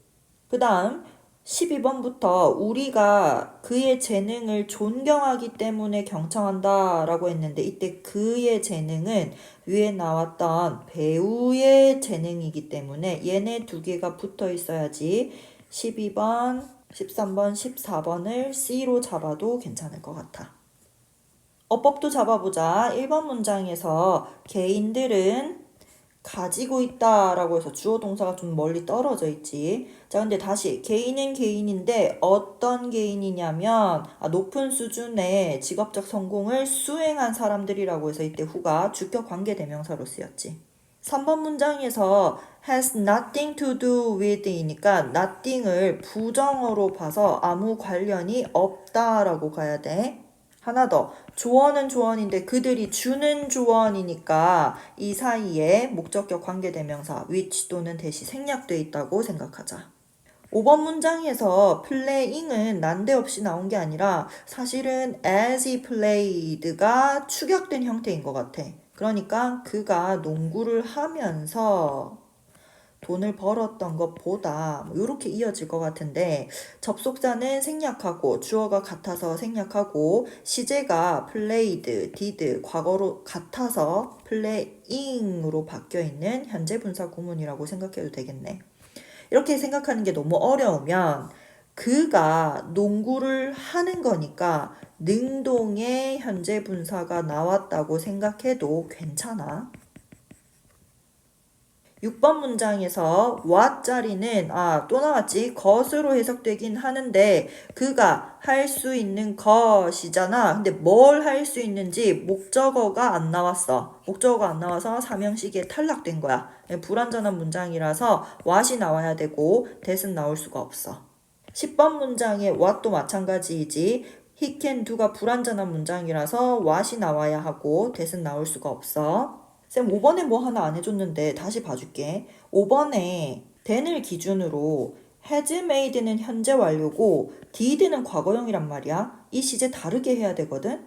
A: 그 다음 12번부터 우리가 그의 재능을 존경하기 때문에 경청한다 라고 했는데 이때 그의 재능은 위에 나왔던 배우의 재능이기 때문에 얘네 두 개가 붙어 있어야지 12번, 13번, 14번을 C로 잡아도 괜찮을 것 같아. 어법도 잡아보자. 1번 문장에서 개인들은 가지고 있다라고 해서 주어 동사가 좀 멀리 떨어져 있지. 자, 근데 다시 개인은 개인인데 어떤 개인이냐면 높은 수준의 직업적 성공을 수행한 사람들이라고 해서 이때 후가 주격 관계 대명사로 쓰였지. 3번 문장에서 has nothing to do with 이니까 nothing을 부정어로 봐서 아무 관련이 없다라고 가야 돼. 하나 더. 조언은 조언인데 그들이 주는 조언이니까 이 사이에 목적격 관계대명사 which 또는 대시 생략돼 있다고 생각하자. 5번 문장에서 playing은 난데없이 나온 게 아니라 사실은 as he played가 축약된 형태인 것 같아. 그러니까 그가 농구를 하면서 돈을 벌었던 것보다 이렇게 이어질 것 같은데 접속사는 생략하고 주어가 같아서 생략하고 시제가 played, did 과거로 같아서 playing으로 바뀌어 있는 현재 분사 구문이라고 생각해도 되겠네. 이렇게 생각하는 게 너무 어려우면 그가 농구를 하는 거니까 능동의 현재 분사가 나왔다고 생각해도 괜찮아. 6번 문장에서 what 자리는 또 나왔지. 것으로 해석되긴 하는데 그가 할 수 있는 것이잖아. 근데 뭘 할 수 있는지 목적어가 안 나왔어. 목적어가 안 나와서 삼형식에 탈락된 거야. 불완전한 문장이라서 what이 나와야 되고 that은 나올 수가 없어. 10번 문장의 what도 마찬가지이지. he can do가 불완전한 문장이라서 what이 나와야 하고 that은 나올 수가 없어. 쌤 5번에 뭐 하나 안 해줬는데 다시 봐줄게. 5번에 then을 기준으로 has made는 현재 완료고 did는 과거형이란 말이야. 이 시제 다르게 해야 되거든.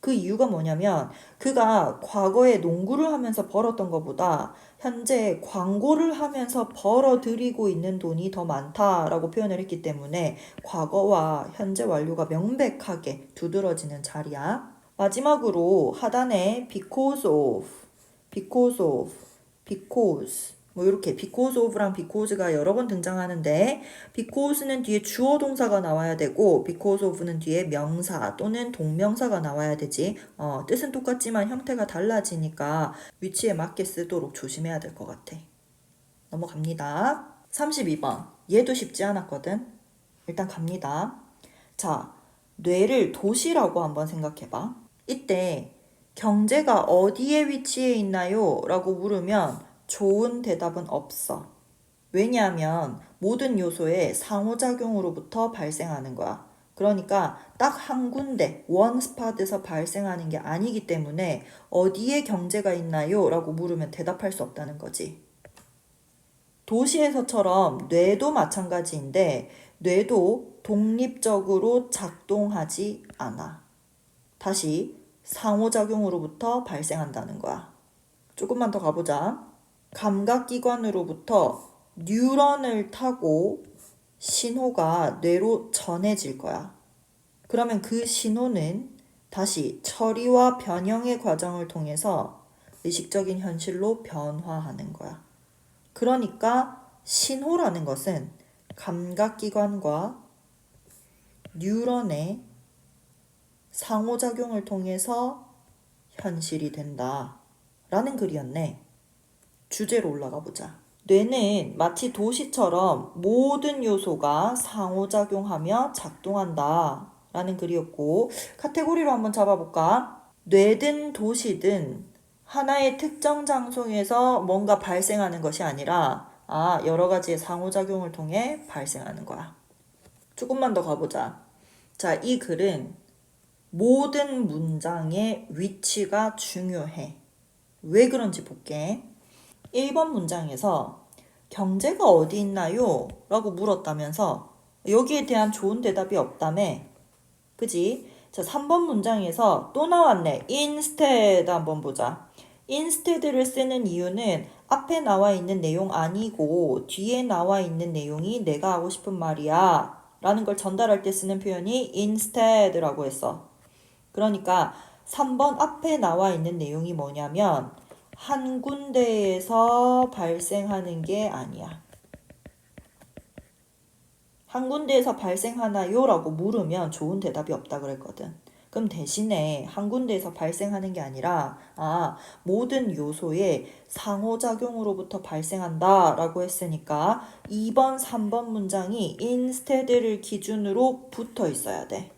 A: 그 이유가 뭐냐면 그가 과거에 농구를 하면서 벌었던 것보다 현재 광고를 하면서 벌어들이고 있는 돈이 더 많다라고 표현을 했기 때문에 과거와 현재 완료가 명백하게 두드러지는 자리야. 마지막으로 하단에 because of, because 뭐 이렇게 because of랑 because가 여러 번 등장하는데 because는 뒤에 주어 동사가 나와야 되고 because of는 뒤에 명사 또는 동명사가 나와야 되지. 뜻은 똑같지만 형태가 달라지니까 위치에 맞게 쓰도록 조심해야 될 것 같아. 넘어갑니다. 32번. 얘도 쉽지 않았거든. 일단 갑니다. 자, 뇌를 도시라고 한번 생각해봐. 이때 경제가 어디에 위치해 있나요? 라고 물으면 좋은 대답은 없어. 왜냐하면 모든 요소의 상호작용으로부터 발생하는 거야. 그러니까 딱 한 군데, 원 스팟에서 발생하는 게 아니기 때문에 어디에 경제가 있나요? 라고 물으면 대답할 수 없다는 거지. 도시에서처럼 뇌도 마찬가지인데 뇌도 독립적으로 작동하지 않아. 다시 상호작용으로부터 발생한다는 거야. 조금만 더 가보자. 감각기관으로부터 뉴런을 타고 신호가 뇌로 전해질 거야. 그러면 그 신호는 다시 처리와 변형의 과정을 통해서 의식적인 현실로 변화하는 거야. 그러니까 신호라는 것은 감각기관과 뉴런의 상호작용을 통해서 현실이 된다. 라는 글이었네. 주제로 올라가 보자. 뇌는 마치 도시처럼 모든 요소가 상호작용하며 작동한다. 라는 글이었고, 카테고리로 한번 잡아볼까? 뇌든 도시든 하나의 특정 장소에서 뭔가 발생하는 것이 아니라, 여러 가지의 상호작용을 통해 발생하는 거야. 조금만 더 가보자. 자, 이 글은 모든 문장의 위치가 중요해. 왜 그런지 볼게. 1번 문장에서 경제가 어디 있나요? 라고 물었다면서 여기에 대한 좋은 대답이 없다며. 그지? 자, 3번 문장에서 또 나왔네. instead 한번 보자. instead를 쓰는 이유는 앞에 나와 있는 내용 아니고 뒤에 나와 있는 내용이 내가 하고 싶은 말이야 라는 걸 전달할 때 쓰는 표현이 instead라고 했어. 그러니까 3번 앞에 나와 있는 내용이 뭐냐면 한 군데에서 발생하는 게 아니야. 한 군데에서 발생하나요? 라고 물으면 좋은 대답이 없다 그랬거든. 그럼 대신에 한 군데에서 발생하는 게 아니라 모든 요소의 상호작용으로부터 발생한다 라고 했으니까 2번, 3번 문장이 instead를 기준으로 붙어 있어야 돼.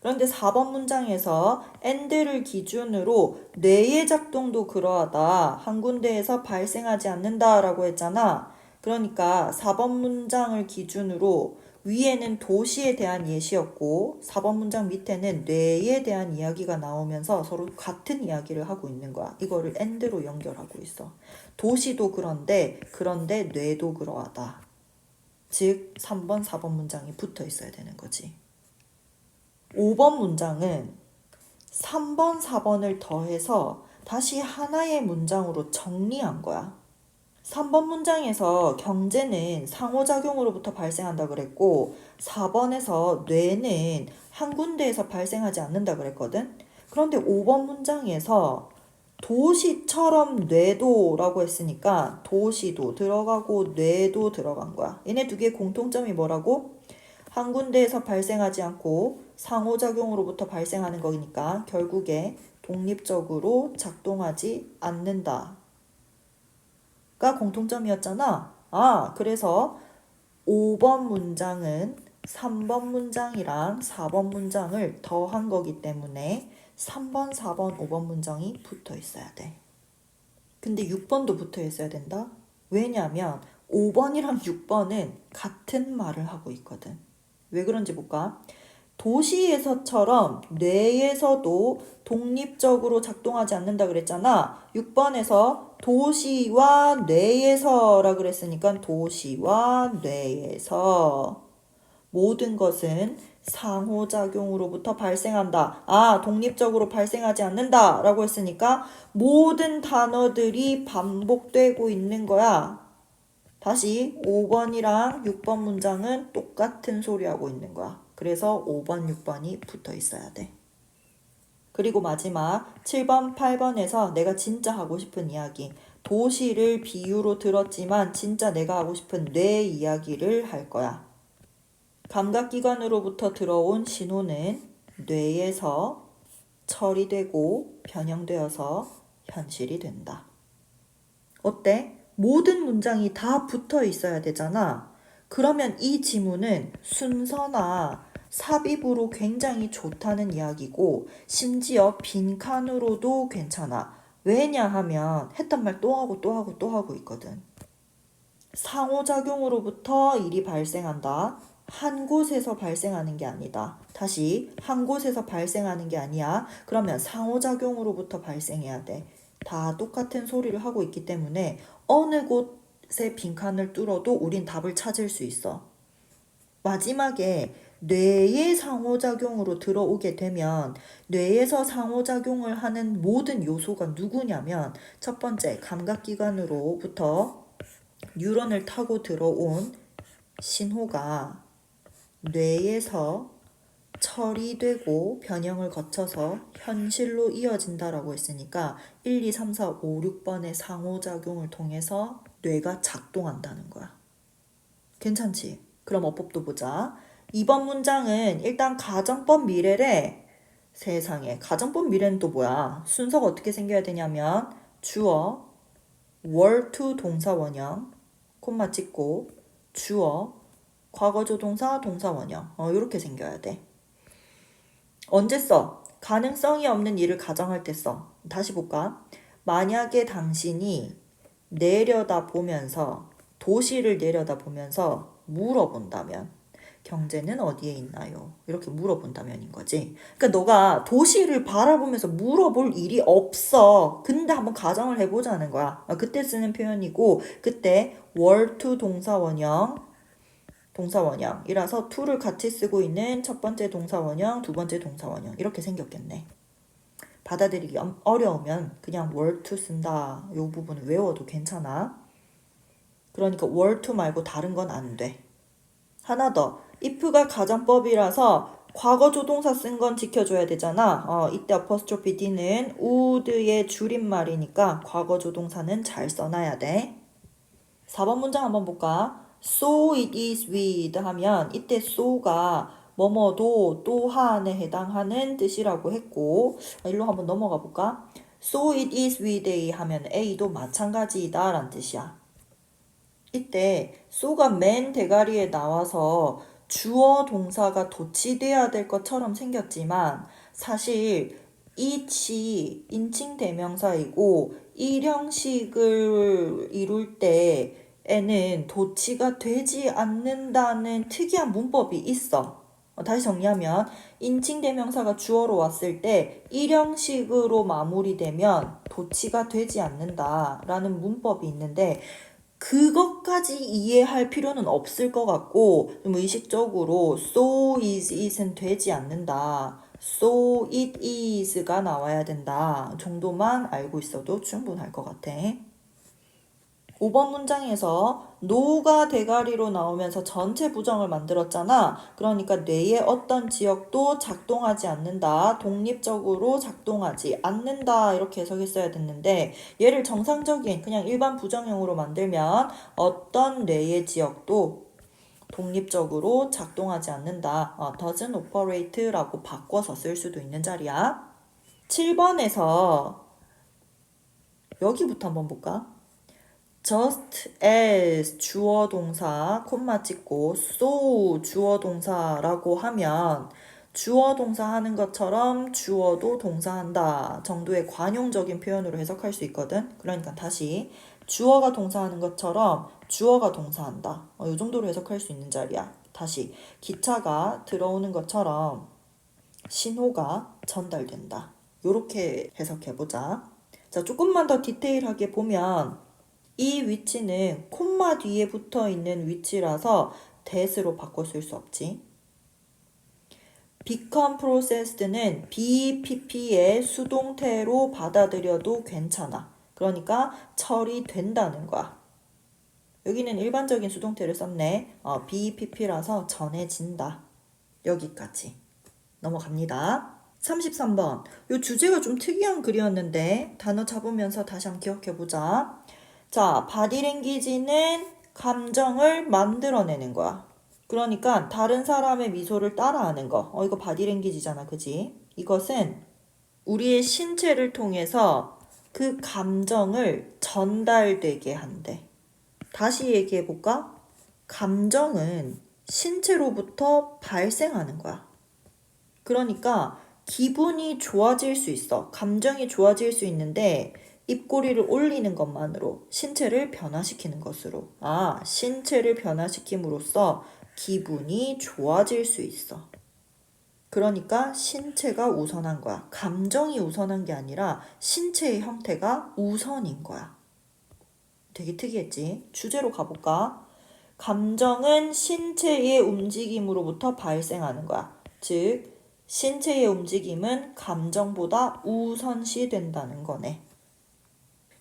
A: 그런데 4번 문장에서 and를 기준으로 뇌의 작동도 그러하다. 한 군데에서 발생하지 않는다 라고 했잖아. 그러니까 4번 문장을 기준으로 위에는 도시에 대한 예시였고 4번 문장 밑에는 뇌에 대한 이야기가 나오면서 서로 같은 이야기를 하고 있는 거야. 이거를 and로 연결하고 있어. 도시도 그런데 뇌도 그러하다. 즉 3번, 4번 문장이 붙어 있어야 되는 거지. 5번 문장은 3번, 4번을 더해서 다시 하나의 문장으로 정리한 거야. 3번 문장에서 경제는 상호작용으로부터 발생한다 그랬고 4번에서 뇌는 한 군데에서 발생하지 않는다 그랬거든. 그런데 5번 문장에서 도시처럼 뇌도 라고 했으니까 도시도 들어가고 뇌도 들어간 거야. 얘네 두 개의 공통점이 뭐라고? 한 군데에서 발생하지 않고 상호작용으로부터 발생하는 거니까 결국에 독립적으로 작동하지 않는다. 공통점이었잖아. 그래서 5번 문장은 3번 문장이랑 4번 문장을 더한 거기 때문에 3번, 4번, 5번 문장이 붙어 있어야 돼. 근데 6번도 붙어 있어야 된다? 왜냐면 5번이랑 6번은 같은 말을 하고 있거든. 왜 그런지 볼까? 도시에서처럼 뇌에서도 독립적으로 작동하지 않는다 그랬잖아. 6번에서 도시와 뇌에서라 그랬으니까 도시와 뇌에서 모든 것은 상호작용으로부터 발생한다. 독립적으로 발생하지 않는다 라고 했으니까 모든 단어들이 반복되고 있는 거야. 다시 5번이랑 6번 문장은 똑같은 소리 하고 있는 거야. 그래서 5번, 6번이 붙어 있어야 돼. 그리고 마지막 7번, 8번에서 내가 진짜 하고 싶은 이야기. 도시를 비유로 들었지만 진짜 내가 하고 싶은 뇌 이야기를 할 거야. 감각기관으로부터 들어온 신호는 뇌에서 처리되고 변형되어서 현실이 된다. 어때? 모든 문장이 다 붙어 있어야 되잖아. 그러면 이 지문은 순서나 삽입으로 굉장히 좋다는 이야기고 심지어 빈칸으로도 괜찮아. 왜냐하면 했던 말 또 하고 또 하고 또 하고 있거든. 상호작용으로부터 일이 발생한다. 한 곳에서 발생하는 게 아니다. 다시 한 곳에서 발생하는 게 아니야. 그러면 상호작용으로부터 발생해야 돼. 다 똑같은 소리를 하고 있기 때문에 어느 곳에 빈칸을 뚫어도 우린 답을 찾을 수 있어. 마지막에 뇌의 상호작용으로 들어오게 되면 뇌에서 상호작용을 하는 모든 요소가 누구냐면 첫 번째 감각기관으로부터 뉴런을 타고 들어온 신호가 뇌에서 처리되고 변형을 거쳐서 현실로 이어진다라고 했으니까 1, 2, 3, 4, 5, 6번의 상호작용을 통해서 뇌가 작동한다는 거야. 괜찮지? 그럼 어법도 보자. 2번 문장은 일단 가정법 미래래. 세상에 가정법 미래는 또 뭐야? 순서가 어떻게 생겨야 되냐면 주어, were to 동사 원형, 콤마 찍고 주어, 과거조동사 동사 원형 이렇게 생겨야 돼. 언제 써? 가능성이 없는 일을 가정할 때 써. 다시 볼까? 만약에 당신이 내려다보면서 도시를 내려다보면서 물어본다면 경제는 어디에 있나요? 이렇게 물어본다면인 거지. 그러니까 너가 도시를 바라보면서 물어볼 일이 없어. 근데 한번 가정을 해보자는 거야. 그때 쓰는 표현이고 그때 were to 동사원형이라서 to를 같이 쓰고 있는 첫 번째 동사원형, 두 번째 동사원형 이렇게 생겼겠네. 받아들이기 어려우면 그냥 were to 쓴다. 이 부분을 외워도 괜찮아. 그러니까 were to 말고 다른 건 안 돼. 하나 더. if가 가정법이라서 과거 조동사 쓴 건 지켜줘야 되잖아. 이때 apostrophe d는 would의 줄임말이니까 과거 조동사는 잘 써놔야 돼. 4번 문장 한번 볼까? So it is with 하면 이때 so가 뭐뭐도 또한에 해당하는 뜻이라고 했고 일로 한번 넘어가 볼까? So it is with A 하면 A도 마찬가지이다 라는 뜻이야. 이때 so가 맨 대가리에 나와서 주어 동사가 도치돼야 될 것처럼 생겼지만 사실 it이 인칭 대명사이고 일형식을 이룰 때에는 도치가 되지 않는다는 특이한 문법이 있어. 다시 정리하면 인칭 대명사가 주어로 왔을 때 일형식으로 마무리되면 도치가 되지 않는다라는 문법이 있는데 그것까지 이해할 필요는 없을 것 같고 좀 의식적으로 so is it은 되지 않는다. so it is가 나와야 된다. 정도만 알고 있어도 충분할 것 같아. 5번 문장에서 no가 대가리로 나오면서 전체 부정을 만들었잖아. 그러니까 뇌의 어떤 지역도 작동하지 않는다. 독립적으로 작동하지 않는다. 이렇게 해석했어야 됐는데 얘를 정상적인 그냥 일반 부정형으로 만들면 어떤 뇌의 지역도 독립적으로 작동하지 않는다. doesn't operate라고 바꿔서 쓸 수도 있는 자리야. 7번에서 여기부터 한번 볼까? just as 주어 동사 콤마 찍고 so 주어 동사라고 하면 주어 동사 하는 것처럼 주어도 동사한다 정도의 관용적인 표현으로 해석할 수 있거든. 그러니까 다시 주어가 동사하는 것처럼 주어가 동사한다. 이 정도로 해석할 수 있는 자리야. 다시 기차가 들어오는 것처럼 신호가 전달된다. 요렇게 해석해보자. 자, 조금만 더 디테일하게 보면 이 위치는 콤마 뒤에 붙어 있는 위치라서 that으로 바꿔 쓸 수 없지. become processed는 BPP의 수동태로 받아들여도 괜찮아. 그러니까 처리된다는 거야. 여기는 일반적인 수동태를 썼네. BPP라서 전해진다. 여기까지. 넘어갑니다. 33번. 이 주제가 좀 특이한 글이었는데 단어 잡으면서 다시 한번 기억해보자. 자, 바디랭귀지는 감정을 만들어내는 거야. 그러니까 다른 사람의 미소를 따라하는 거. 이거 바디랭귀지잖아, 그지? 이것은 우리의 신체를 통해서 그 감정을 전달되게 한대. 다시 얘기해볼까? 감정은 신체로부터 발생하는 거야. 그러니까 기분이 좋아질 수 있어. 감정이 좋아질 수 있는데 입꼬리를 올리는 것만으로 신체를 변화시키는 것으로. 신체를 변화시킴으로써 기분이 좋아질 수 있어. 그러니까 신체가 우선한 거야. 감정이 우선한 게 아니라 신체의 형태가 우선인 거야. 되게 특이했지? 주제로 가볼까? 감정은 신체의 움직임으로부터 발생하는 거야. 즉, 신체의 움직임은 감정보다 우선시 된다는 거네.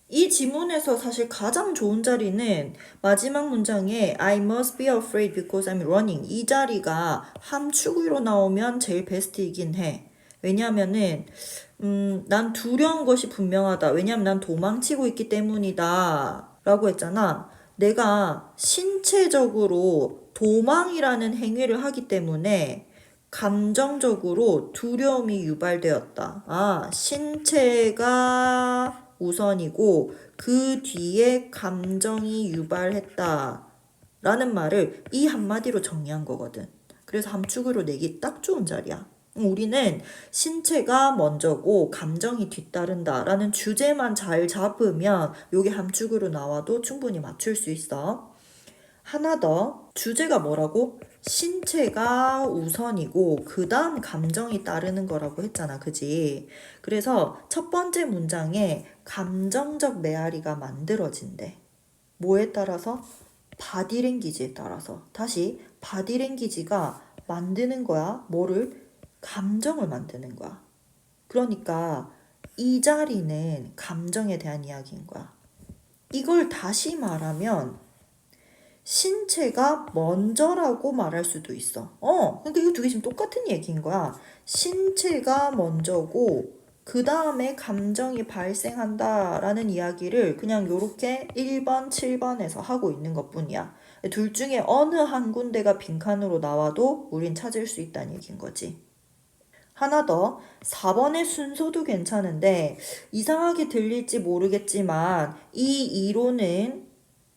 A: 이 지문에서 사실 가장 좋은 자리는 마지막 문장에 I must be afraid because I'm running. 이 자리가 함축으로 나오면 제일 베스트이긴 해. 왜냐하면은 난 두려운 것이 분명하다. 왜냐하면 난 도망치고 있기 때문이다. 라고 했잖아. 내가 신체적으로 도망이라는 행위를 하기 때문에 감정적으로 두려움이 유발되었다. 신체가 우선이고 그 뒤에 감정이 유발했다 라는 말을 이 한마디로 정리한 거거든. 그래서 함축으로 내기 딱 좋은 자리야. 우리는 신체가 먼저고 감정이 뒤따른다 라는 주제만 잘 잡으면 요게 함축으로 나와도 충분히 맞출 수 있어. 하나 더, 주제가 뭐라고? 신체가 우선이고 그 다음 감정이 따르는 거라고 했잖아, 그지? 그래서 첫 번째 문장에 감정적 메아리가 만들어진대. 뭐에 따라서? 바디랭귀지에 따라서. 다시 바디랭귀지가 만드는 거야. 뭐를? 감정을 만드는 거야. 그러니까 이 자리는 감정에 대한 이야기인 거야. 이걸 다시 말하면 신체가 먼저라고 말할 수도 있어. 근데 이거 두 개 지금 똑같은 얘기인 거야. 신체가 먼저고 그 다음에 감정이 발생한다라는 이야기를 그냥 요렇게 1번, 7번에서 하고 있는 것뿐이야. 둘 중에 어느 한 군데가 빈칸으로 나와도 우린 찾을 수 있다는 얘기인 거지. 하나 더, 4번의 순서도 괜찮은데 이상하게 들릴지 모르겠지만 이 이론은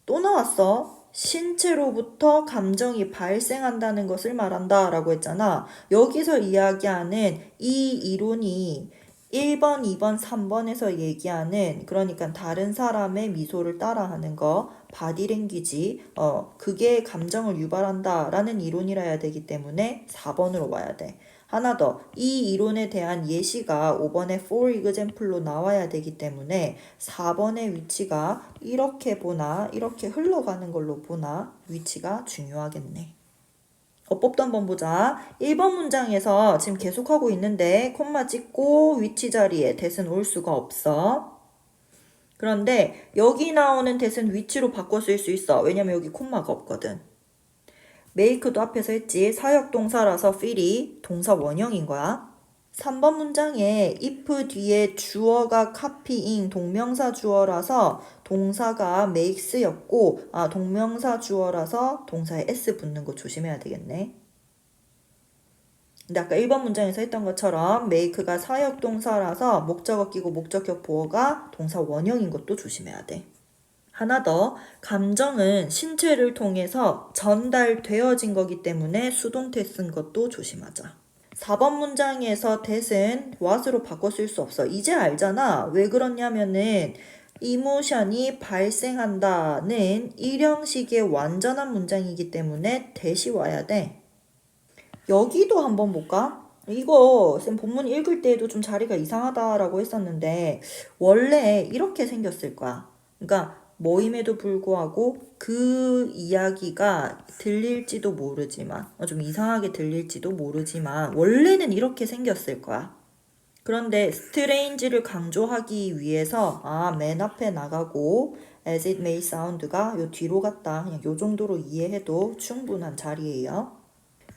A: 또 나왔어. 신체로부터 감정이 발생한다는 것을 말한다 라고 했잖아. 여기서 이야기하는 이 이론이 1번, 2번, 3번에서 얘기하는 그러니까 다른 사람의 미소를 따라하는 거 바디랭귀지 그게 감정을 유발한다 라는 이론이라 해야 되기 때문에 4번으로 와야 돼. 하나 더, 이 이론에 대한 예시가 5번의 for example로 나와야 되기 때문에 4번의 위치가 이렇게 보나 이렇게 흘러가는 걸로 보나 위치가 중요하겠네. 어법도 한번 보자. 1번 문장에서 지금 계속하고 있는데 콤마 찍고 위치 자리에 that은 올 수가 없어. 그런데 여기 나오는 that은 위치로 바꿔 쓸 수 있어. 왜냐면 여기 콤마가 없거든. make도 앞에서 했지. 사역동사라서 feel이 동사 원형인 거야. 3번 문장에 if 뒤에 주어가 copying 동명사 주어라서 동사가 makes였고 동명사 주어라서 동사에 s 붙는 거 조심해야 되겠네. 근데 아까 1번 문장에서 했던 것처럼 make가 사역동사라서 목적어 끼고 목적격 보어가 동사 원형인 것도 조심해야 돼. 하나 더, 감정은 신체를 통해서 전달되어진 거기 때문에 수동태 쓴 것도 조심하자. 4번 문장에서 that은 what으로 바꿔 쓸 수 없어. 이제 알잖아. 왜 그러냐면은 이모션이 발생한다는 일형식의 완전한 문장이기 때문에 that이 와야 돼. 여기도 한번 볼까? 이거 쌤 본문 읽을 때에도 좀 자리가 이상하다라고 했었는데 원래 이렇게 생겼을 거야. 그러니까 모임에도 불구하고 그 이야기가 들릴지도 모르지만 좀 이상하게 들릴지도 모르지만 원래는 이렇게 생겼을 거야. 그런데 스트레인지를 강조하기 위해서 맨 앞에 나가고 as it may sound가 요 뒤로 갔다. 그냥 요 정도로 이해해도 충분한 자리예요.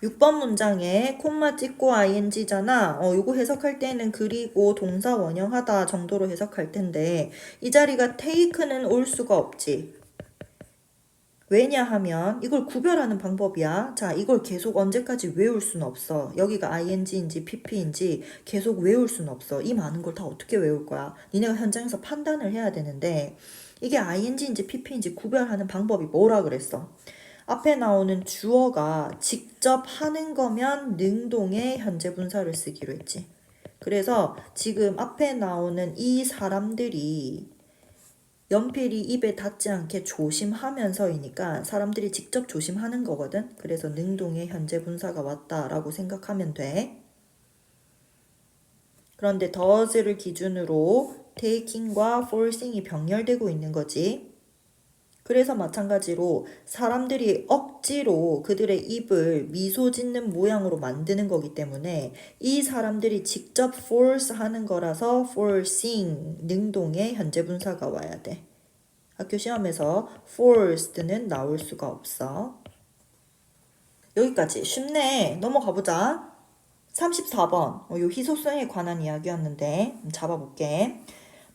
A: 6번 문장에 콤마 찍고 ing잖아. 요거 해석할 때는 그리고 동사 원형하다 정도로 해석할 텐데 이 자리가 take는 올 수가 없지. 왜냐하면 이걸 구별하는 방법이야. 자, 이걸 계속 언제까지 외울 수는 없어. 여기가 ing인지 pp인지 계속 외울 수는 없어. 이 많은 걸 다 어떻게 외울 거야? 니네가 현장에서 판단을 해야 되는데 이게 ing인지 pp인지 구별하는 방법이 뭐라 그랬어? 앞에 나오는 주어가 직접 하는 거면 능동의 현재 분사를 쓰기로 했지. 그래서 지금 앞에 나오는 이 사람들이 연필이 입에 닿지 않게 조심하면서이니까 사람들이 직접 조심하는 거거든. 그래서 능동의 현재 분사가 왔다라고 생각하면 돼. 그런데 does를 기준으로 taking과 forcing이 병렬되고 있는 거지. 그래서 마찬가지로 사람들이 억지로 그들의 입을 미소 짓는 모양으로 만드는 거기 때문에 이 사람들이 직접 force 하는 거라서 forcing 능동의 현재 분사가 와야 돼. 학교 시험에서 forced는 나올 수가 없어. 여기까지 쉽네. 넘어가 보자. 34번 요 희소성에 관한 이야기였는데 잡아볼게.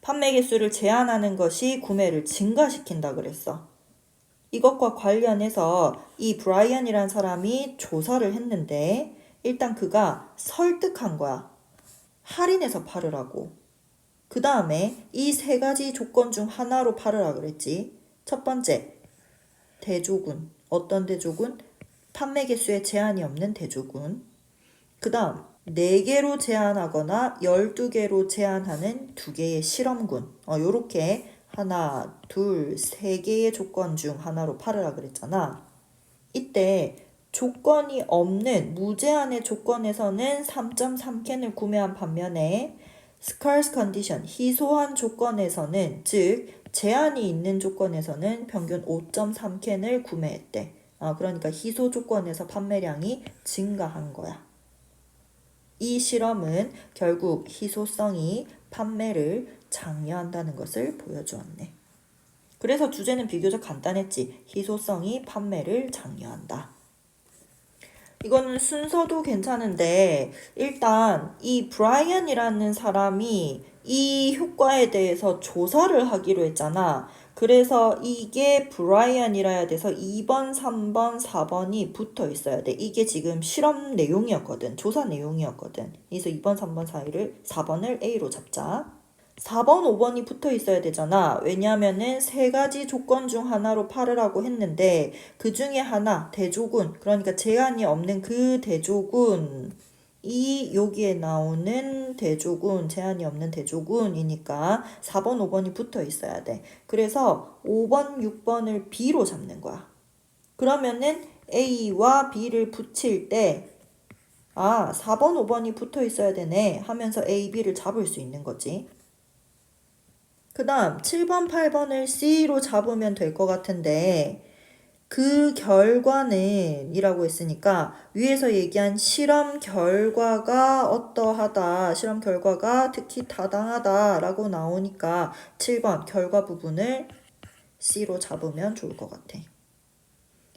A: 판매 개수를 제한하는 것이 구매를 증가시킨다 그랬어. 이것과 관련해서 이 브라이언이란 사람이 조사를 했는데 일단 그가 설득한 거야. 할인해서 팔으라고. 그 다음에 이 세 가지 조건 중 하나로 팔으라 그랬지. 첫 번째, 대조군. 어떤 대조군? 판매 개수에 제한이 없는 대조군. 그 다음, 4개로 제한하거나 12개로 제한하는 2개의 실험군. 요렇게 하나, 둘, 3개의 조건 중 하나로 팔으라 그랬잖아. 이때 조건이 없는 무제한의 조건에서는 3.3캔을 구매한 반면에 scarce condition, 희소한 조건에서는 즉 제한이 있는 조건에서는 평균 5.3캔을 구매했대. 그러니까 희소 조건에서 판매량이 증가한 거야. 이 실험은 결국 희소성이 판매를 장려한다는 것을 보여주었네. 그래서 주제는 비교적 간단했지. 희소성이 판매를 장려한다. 이거는 순서도 괜찮은데 일단 이 브라이언이라는 사람이 이 효과에 대해서 조사를 하기로 했잖아. 그래서 이게 브라이언이라야 돼서 2번, 3번, 4번이 붙어 있어야 돼. 이게 지금 실험 내용이었거든. 조사 내용이었거든. 그래서 2번, 3번 사이를 4번을 A로 잡자. 4번, 5번이 붙어 있어야 되잖아. 왜냐하면은 세 가지 조건 중 하나로 팔으라고 했는데 그 중에 하나, 대조군. 그러니까 제한이 없는 그 대조군. 이 여기에 나오는 대조군, 제한이 없는 대조군이니까 4번, 5번이 붙어 있어야 돼. 그래서 5번, 6번을 B로 잡는 거야. 그러면은 A와 B를 붙일 때 4번, 5번이 붙어 있어야 되네 하면서 A, B를 잡을 수 있는 거지. 그 다음 7번, 8번을 C로 잡으면 될 것 같은데 그 결과는 이라고 했으니까 위에서 얘기한 실험 결과가 어떠하다, 실험 결과가 특히 타당하다 라고 나오니까 7번 결과 부분을 C로 잡으면 좋을 것 같아.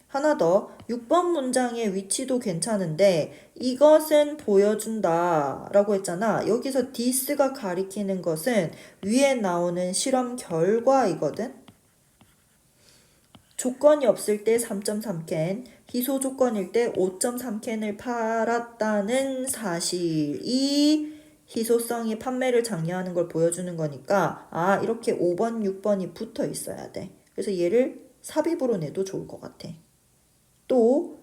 A: 하나 더 6번 문장의 위치도 괜찮은데 이것은 보여준다 라고 했잖아. 여기서 this가 가리키는 것은 위에 나오는 실험 결과이거든. 조건이 없을 때 3.3캔, 희소 조건일 때 5.3캔을 팔았다는 사실이 희소성이 판매를 장려하는 걸 보여주는 거니까 이렇게 5번, 6번이 붙어 있어야 돼. 그래서 얘를 삽입으로 내도 좋을 것 같아. 또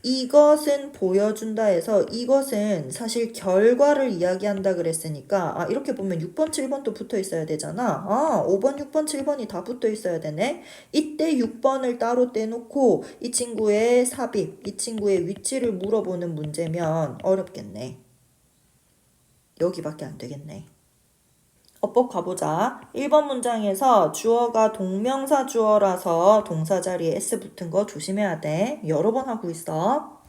A: 이것은 보여준다 해서 이것은 사실 결과를 이야기한다 그랬으니까 이렇게 보면 6번, 7번도 붙어 있어야 되잖아. 5번, 6번, 7번이 다 붙어 있어야 되네. 이때 6번을 따로 떼놓고 이 친구의 삽입, 이 친구의 위치를 물어보는 문제면 어렵겠네. 여기밖에 안 되겠네. 어법 가보자. 1번 문장에서 주어가 동명사 주어라서 동사 자리에 s 붙은 거 조심해야 돼. 여러 번 하고 있어.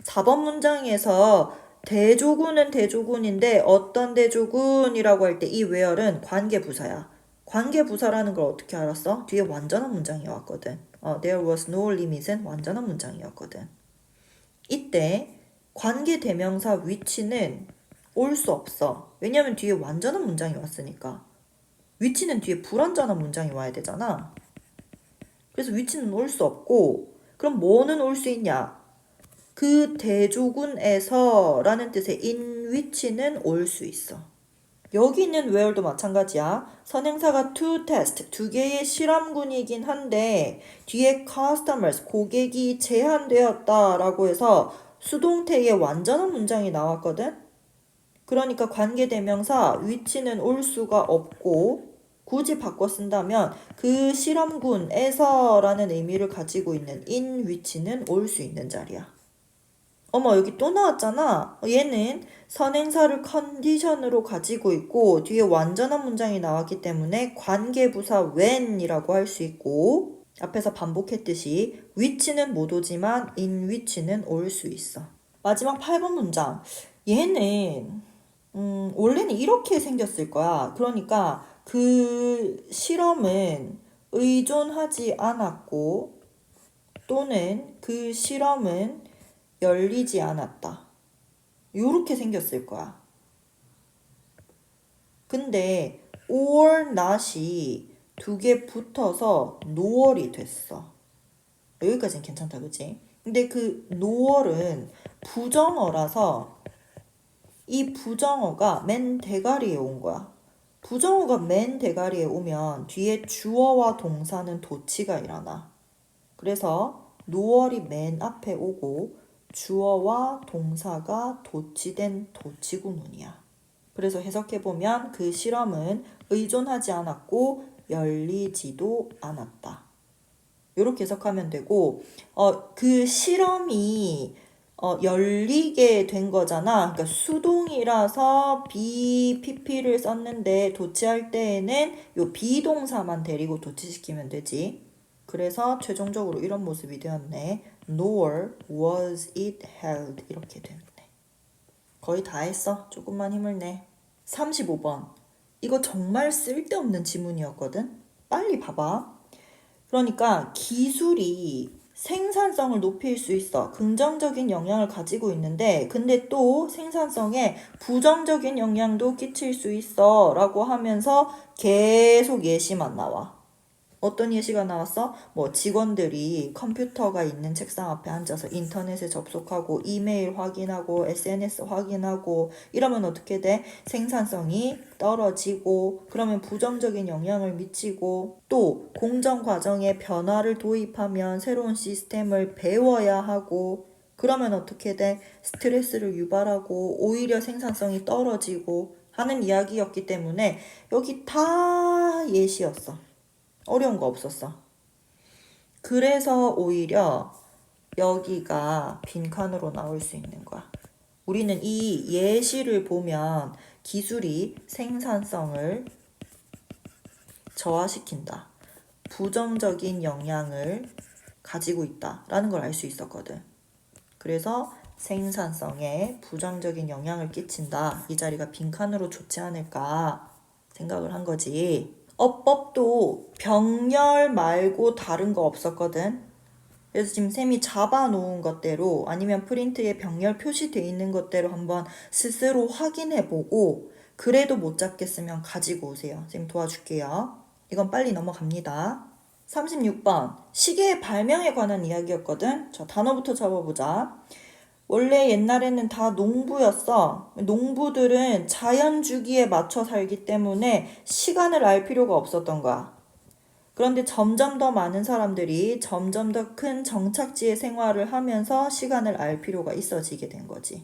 A: 4번 문장에서 대조군은 대조군인데 어떤 대조군이라고 할 때 이 where은 관계부사야. 관계부사라는 걸 어떻게 알았어? 뒤에 완전한 문장이 왔거든. There was no limit은 완전한 문장이었거든. 이때 관계대명사 위치는 올 수 없어. 왜냐면 뒤에 완전한 문장이 왔으니까. 위치는 뒤에 불완전한 문장이 와야 되잖아. 그래서 위치는 올 수 없고 그럼 뭐는 올 수 있냐? 그 대조군에서 라는 뜻의 in which는 올 수 있어. 여기 있는 where도 마찬가지야. 선행사가 to test, 두 개의 실험군이긴 한데 뒤에 customers, 고객이 제한되었다 라고 해서 수동태의 완전한 문장이 나왔거든. 그러니까 관계대명사 위치는 올 수가 없고 굳이 바꿔 쓴다면 그 실험군에서 라는 의미를 가지고 있는 in 위치는 올 수 있는 자리야. 어머 여기 또 나왔잖아. 얘는 선행사를 컨디션으로 가지고 있고 뒤에 완전한 문장이 나왔기 때문에 관계부사 when이라고 할 수 있고 앞에서 반복했듯이 위치는 못 오지만 in 위치는 올 수 있어. 마지막 8번 문장. 얘는 원래는 이렇게 생겼을 거야. 그러니까 그 실험은 의존하지 않았고 또는 그 실험은 열리지 않았다. 요렇게 생겼을 거야. 근데 or not이 두 개 붙어서 noor이 됐어. 여기까지는 괜찮다, 그치? 근데 그 noor은 부정어라서 이 부정어가 맨 대가리에 온 거야. 부정어가 맨 대가리에 오면 뒤에 주어와 동사는 도치가 일어나. 그래서 노얼이 맨 앞에 오고 주어와 동사가 도치된 도치구문이야. 그래서 해석해보면 그 실험은 의존하지 않았고 열리지도 않았다. 이렇게 해석하면 되고 그 실험이 열리게 된 거잖아. 그러니까 수동이라서 BPP를 썼는데 도치할 때에는 요 비동사만 데리고 도치시키면 되지. 그래서 최종적으로 이런 모습이 되었네. Nor was it held. 이렇게 되었네. 거의 다 했어. 조금만 힘을 내. 35번. 이거 정말 쓸데없는 지문이었거든. 빨리 봐봐. 그러니까 기술이 생산성을 높일 수 있어. 긍정적인 영향을 가지고 있는데 근데 또 생산성에 부정적인 영향도 끼칠 수 있어 라고 하면서 계속 예시만 나와. 어떤 예시가 나왔어? 뭐 직원들이 컴퓨터가 있는 책상 앞에 앉아서 인터넷에 접속하고 이메일 확인하고 SNS 확인하고 이러면 어떻게 돼? 생산성이 떨어지고 그러면 부정적인 영향을 미치고 또 공정 과정에 변화를 도입하면 새로운 시스템을 배워야 하고 그러면 어떻게 돼? 스트레스를 유발하고 오히려 생산성이 떨어지고 하는 이야기였기 때문에 여기 다 예시였어. 어려운 거 없었어. 그래서 오히려 여기가 빈칸으로 나올 수 있는 거야. 우리는 이 예시를 보면 기술이 생산성을 저하시킨다. 부정적인 영향을 가지고 있다라는 걸 알 수 있었거든. 그래서 생산성에 부정적인 영향을 끼친다. 이 자리가 빈칸으로 좋지 않을까 생각을 한 거지. 어법도 병렬 말고 다른 거 없었거든. 그래서 지금 쌤이 잡아놓은 것대로 아니면 프린트에 병렬 표시되어 있는 것대로 한번 스스로 확인해보고 그래도 못 잡겠으면 가지고 오세요. 쌤 도와줄게요. 이건 빨리 넘어갑니다. 36번 시계의 발명에 관한 이야기였거든. 자, 단어부터 잡아보자. 원래 옛날에는 다 농부였어. 농부들은 자연 주기에 맞춰 살기 때문에 시간을 알 필요가 없었던 거야. 그런데 점점 더 많은 사람들이 점점 더 큰 정착지의 생활을 하면서 시간을 알 필요가 있어지게 된 거지.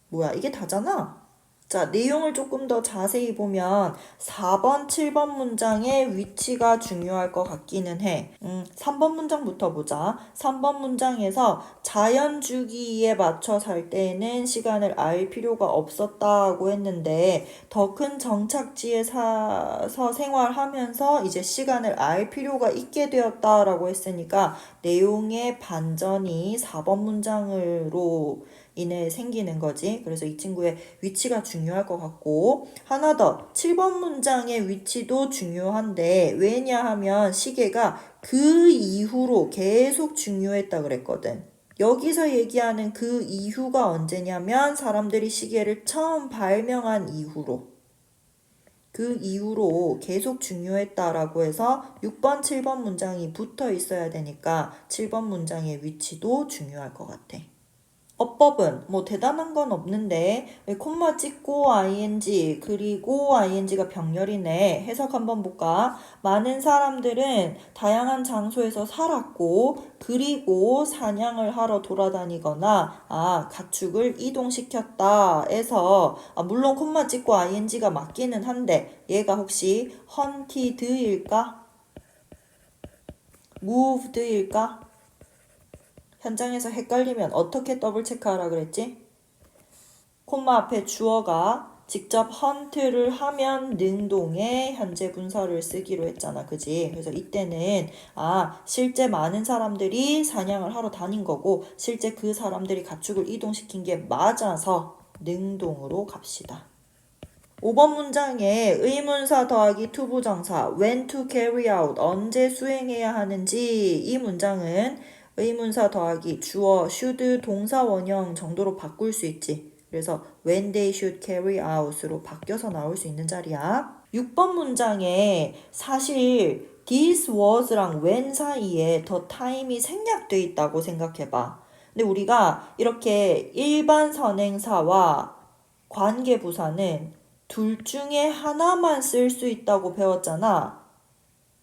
A: 뭐야, 이게 다잖아? 자, 내용을 조금 더 자세히 보면 4번, 7번 문장의 위치가 중요할 것 같기는 해. 3번 문장부터 보자. 3번 문장에서 자연 주기에 맞춰 살 때에는 시간을 알 필요가 없었다고 했는데 더 큰 정착지에 사서 생활하면서 이제 시간을 알 필요가 있게 되었다라고 했으니까 내용의 반전이 4번 문장으로 인해 생기는 거지. 그래서 이 친구의 위치가 중요할 것 같고 하나 더 7번 문장의 위치도 중요한데 왜냐 하면 시계가 그 이후로 계속 중요했다 그랬거든. 여기서 얘기하는 그 이후가 언제냐면 사람들이 시계를 처음 발명한 이후로 그 이후로 계속 중요했다라고 해서 6번, 7번 문장이 붙어 있어야 되니까 7번 문장의 위치도 중요할 것 같아. 어법은 뭐 대단한 건 없는데 콤마 찍고 ing 그리고 ing가 병렬이네. 해석 한번 볼까? 많은 사람들은 다양한 장소에서 살았고 그리고 사냥을 하러 돌아다니거나 가축을 이동시켰다 해서 물론 콤마 찍고 ing가 맞기는 한데 얘가 혹시 hunted일까? moved일까? 현장에서 헷갈리면 어떻게 더블 체크하라 그랬지? 콤마 앞에 주어가 직접 헌트를 하면 능동의 현재 분사를 쓰기로 했잖아. 그지? 그래서 이때는 실제 많은 사람들이 사냥을 하러 다닌 거고 실제 그 사람들이 가축을 이동시킨 게 맞아서 능동으로 갑시다. 5번 문장에 의문사 더하기 투부정사 when to carry out 언제 수행해야 하는지 이 문장은 의문사 더하기 주어 should 동사 원형 정도로 바꿀 수 있지. 그래서 when they should carry out으로 바뀌어서 나올 수 있는 자리야. 6번 문장에 사실 this was랑 when 사이에 더 time이 생략돼 있다고 생각해봐. 근데 우리가 이렇게 일반 선행사와 관계부사는 둘 중에 하나만 쓸 수 있다고 배웠잖아.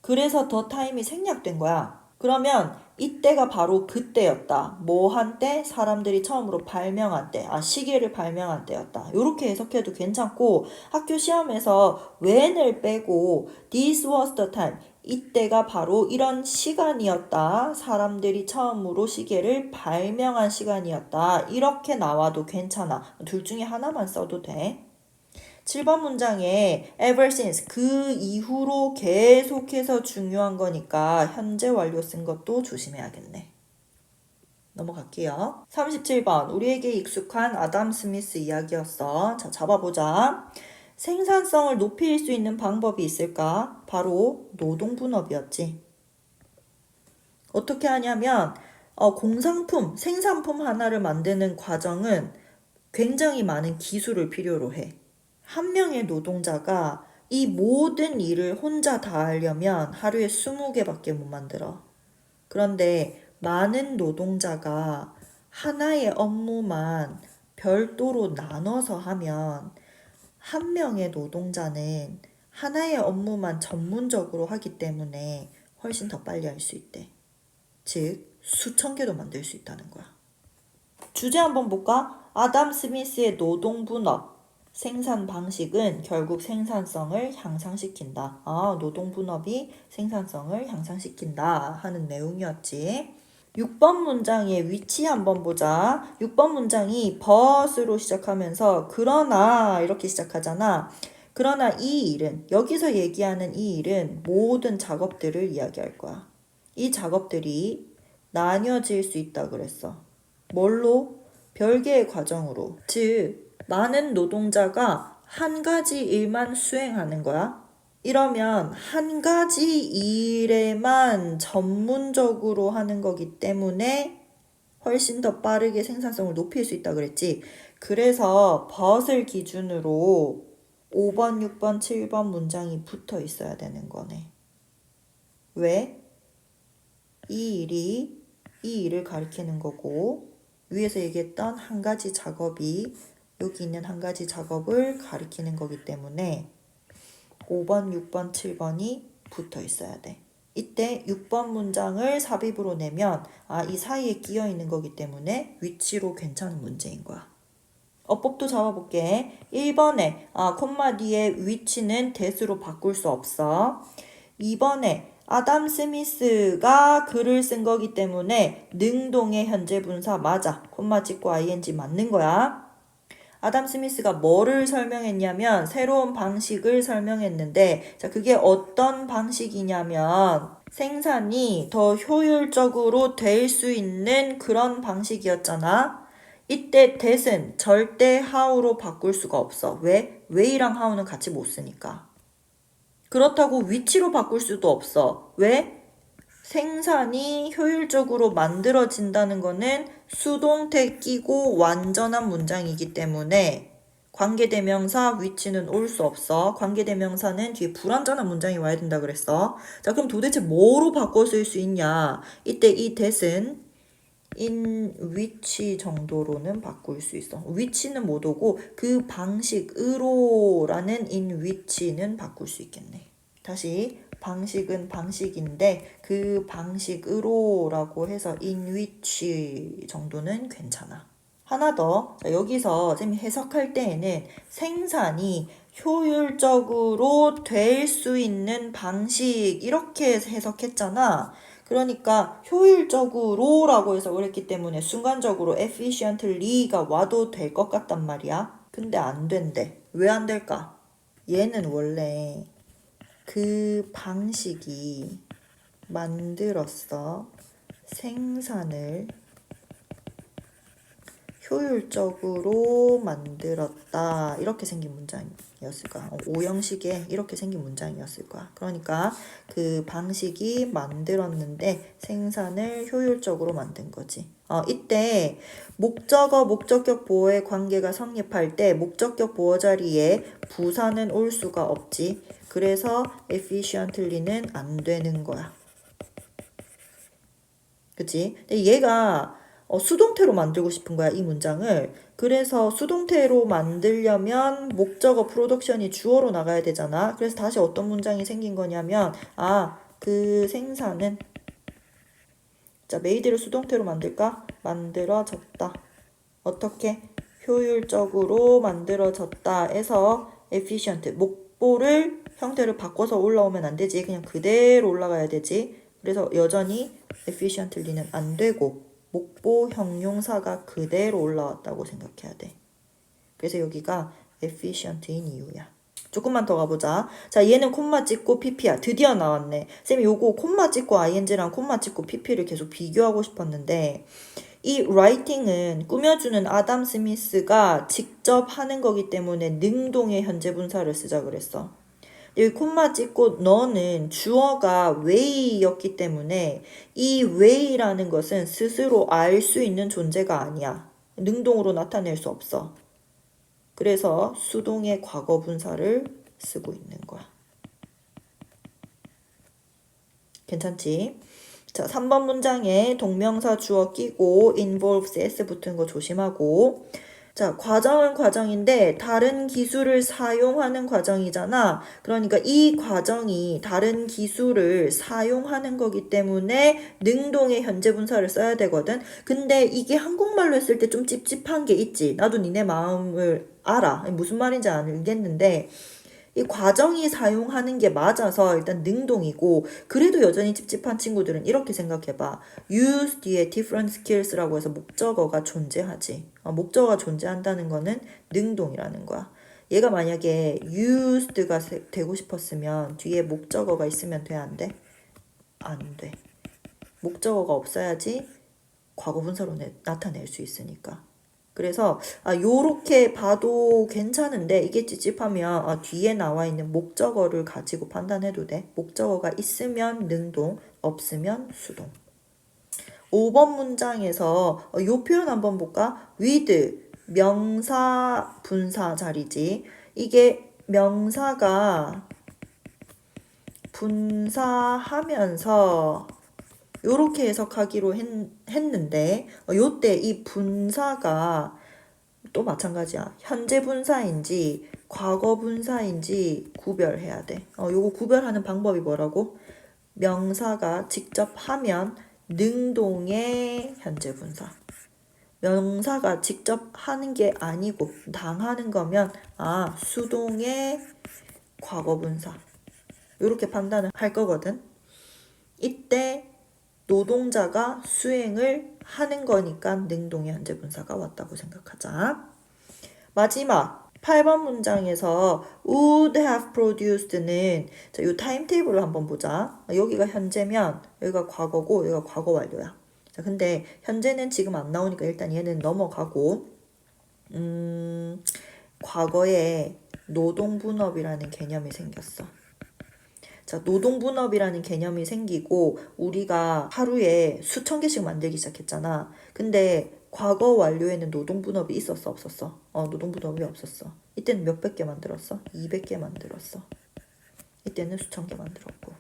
A: 그래서 더 타임이 생략된 거야. 그러면 이때가 바로 그때였다. 뭐 한 때? 사람들이 처음으로 발명한 때. 시계를 발명한 때였다. 이렇게 해석해도 괜찮고 학교 시험에서 when을 빼고 this was the time. 이때가 바로 이런 시간이었다. 사람들이 처음으로 시계를 발명한 시간이었다. 이렇게 나와도 괜찮아. 둘 중에 하나만 써도 돼. 7번 문장에 ever since 그 이후로 계속해서 중요한 거니까 현재 완료 쓴 것도 조심해야겠네. 넘어갈게요. 37번 우리에게 익숙한 아담 스미스 이야기였어. 자, 잡아보자. 생산성을 높일 수 있는 방법이 있을까? 바로 노동분업이었지. 어떻게 하냐면 공상품, 생산품 하나를 만드는 과정은 굉장히 많은 기술을 필요로 해. 한 명의 노동자가 이 모든 일을 혼자 다 하려면 하루에 20개밖에 못 만들어. 그런데 많은 노동자가 하나의 업무만 별도로 나눠서 하면 한 명의 노동자는 하나의 업무만 전문적으로 하기 때문에 훨씬 더 빨리 할 수 있대. 즉, 수천 개도 만들 수 있다는 거야. 주제 한번 볼까? 아담 스미스의 노동분업. 생산 방식은 결국 생산성을 향상시킨다. 노동분업이 생산성을 향상시킨다 하는 내용이었지. 6번 문장의 위치 한번 보자. 6번 문장이 but으로 시작하면서 그러나 이렇게 시작하잖아. 그러나 이 일은 여기서 얘기하는 이 일은 모든 작업들을 이야기할 거야. 이 작업들이 나뉘어질 수 있다 그랬어. 뭘로? 별개의 과정으로. 즉 많은 노동자가 한 가지 일만 수행하는 거야. 이러면 한 가지 일에만 전문적으로 하는 거기 때문에 훨씬 더 빠르게 생산성을 높일 수 있다 그랬지. 그래서 but을 기준으로 5번, 6번, 7번 문장이 붙어 있어야 되는 거네. 왜? 이 일을 가리키는 거고 위에서 얘기했던 한 가지 작업이 여기 있는 한 가지 작업을 가리키는 거기 때문에 5번, 6번, 7번이 붙어 있어야 돼. 이때 6번 문장을 삽입으로 내면 이 사이에 끼어 있는 거기 때문에 위치로 괜찮은 문제인 거야. 어법도 잡아볼게. 1번에 콤마 뒤에 위치는 that으로 바꿀 수 없어. 2번에 아담 스미스가 글을 쓴 거기 때문에 능동의 현재 분사 맞아. 콤마 찍고 ing 맞는 거야. 아담 스미스가 뭐를 설명했냐면 새로운 방식을 설명했는데 자 그게 어떤 방식이냐면 생산이 더 효율적으로 될 수 있는 그런 방식이었잖아. 이때 that은 절대 how로 바꿀 수가 없어. 왜? way랑 how는 같이 못 쓰니까. 그렇다고 위치로 바꿀 수도 없어. 왜? 생산이 효율적으로 만들어진다는 거는 수동태 끼고 완전한 문장이기 때문에 관계대명사 위치는 올 수 없어. 관계대명사는 뒤에 불완전한 문장이 와야 된다 그랬어. 자, 그럼 도대체 뭐로 바꿔 쓸 수 있냐? 이때 이 that은 in which 정도로는 바꿀 수 있어. which는 못 오고 그 방식으로라는 in which는 바꿀 수 있겠네. 다시 방식은 방식인데 그 방식으로라고 해서 in which 정도는 괜찮아. 하나 더. 자, 여기서 쌤이 해석할 때에는 생산이 효율적으로 될 수 있는 방식 이렇게 해석했잖아. 그러니까 효율적으로라고 해서 그랬기 때문에 순간적으로 efficiently가 와도 될 것 같단 말이야. 근데 안 된대. 왜 안 될까? 얘는 원래 그 방식이 만들었어. 생산을 효율적으로 만들었다. 이렇게 생긴 문장이었을 거야. 오형식에 이렇게 생긴 문장이었을 거야. 그러니까 그 방식이 만들었는데 생산을 효율적으로 만든 거지. 이때 목적어, 목적격 보어의 관계가 성립할 때 목적격 보어 자리에 부사는 올 수가 없지. 그래서 efficiently는 안 되는 거야. 그치? 근데 얘가 수동태로 만들고 싶은 거야, 이 문장을. 그래서 수동태로 만들려면 목적어 프로덕션이 주어로 나가야 되잖아. 그래서 다시 어떤 문장이 생긴 거냐면 그 생산은 자, made를 수동태로 만들까? 만들어졌다. 어떻게? 효율적으로 만들어졌다 해서 efficient 목보를 형태를 바꿔서 올라오면 안 되지. 그냥 그대로 올라가야 되지. 그래서 여전히 efficiently는 안 되고 목보 형용사가 그대로 올라왔다고 생각해야 돼. 그래서 여기가 efficient인 이유야. 조금만 더 가보자. 자, 얘는 콤마 찍고 pp야. 드디어 나왔네. 쌤이 요거 콤마 찍고 ing랑 콤마 찍고 pp를 계속 비교하고 싶었는데 이 writing은 꾸며주는 아담 스미스가 직접 하는 거기 때문에 능동의 현재 분사를 쓰자 그랬어. 여기 콤마 찍고 너는 주어가 way였기 때문에 이 way라는 것은 스스로 알 수 있는 존재가 아니야. 능동으로 나타낼 수 없어. 그래서 수동의 과거 분사를 쓰고 있는 거야. 괜찮지? 자, 3번 문장에 동명사 주어 끼고 involves s 붙은 거 조심하고 자, 과정은 과정인데 다른 기술을 사용하는 과정이잖아. 그러니까 이 과정이 다른 기술을 사용하는 거기 때문에 능동의 현재 분사를 써야 되거든. 근데 이게 한국말로 했을 때 좀 찝찝한 게 있지. 나도 니네 마음을 알아. 무슨 말인지 알겠는데 이 과정이 사용하는 게 맞아서 일단 능동이고 그래도 여전히 찝찝한 친구들은 이렇게 생각해봐. use 뒤에 different skills라고 해서 목적어가 존재하지. 목적어가 존재한다는 거는 능동이라는 거야. 얘가 만약에 used가 되고 싶었으면 뒤에 목적어가 있으면 돼, 안 돼? 안 돼. 목적어가 없어야지 과거분사로 나타낼 수 있으니까. 그래서 요렇게 봐도 괜찮은데 이게 찝찝하면 뒤에 나와 있는 목적어를 가지고 판단해도 돼. 목적어가 있으면 능동, 없으면 수동. 5번 문장에서 요 표현 한번 볼까? with 명사 분사 자리지. 이게 명사가 분사하면서 요렇게 해석하기로 했는데 요때 이 분사가 또 마찬가지야. 현재 분사인지 과거 분사인지 구별해야 돼. 요거 구별하는 방법이 뭐라고? 명사가 직접 하면 능동의 현재 분사. 명사가 직접 하는 게 아니고 당하는 거면 수동의 과거 분사. 이렇게 판단을 할 거거든. 이때 노동자가 수행을 하는 거니까 능동의 현재 분사가 왔다고 생각하자. 마지막 8번 문장에서 would have produced는 이 타임테이블을 한번 보자. 여기가 현재면 여기가 과거고 여기가 과거 완료야. 자, 근데 현재는 지금 안 나오니까 일단 얘는 넘어가고 과거에 노동분업이라는 개념이 생겼어. 자, 노동분업이라는 개념이 생기고 우리가 하루에 수천 개씩 만들기 시작했잖아. 근데 과거 완료에는 노동분업이 있었어, 없었어? 노동분업이 없었어. 이때는 몇백 개 만들었어? 200개 만들었어. 이때는 수천 개 만들었고.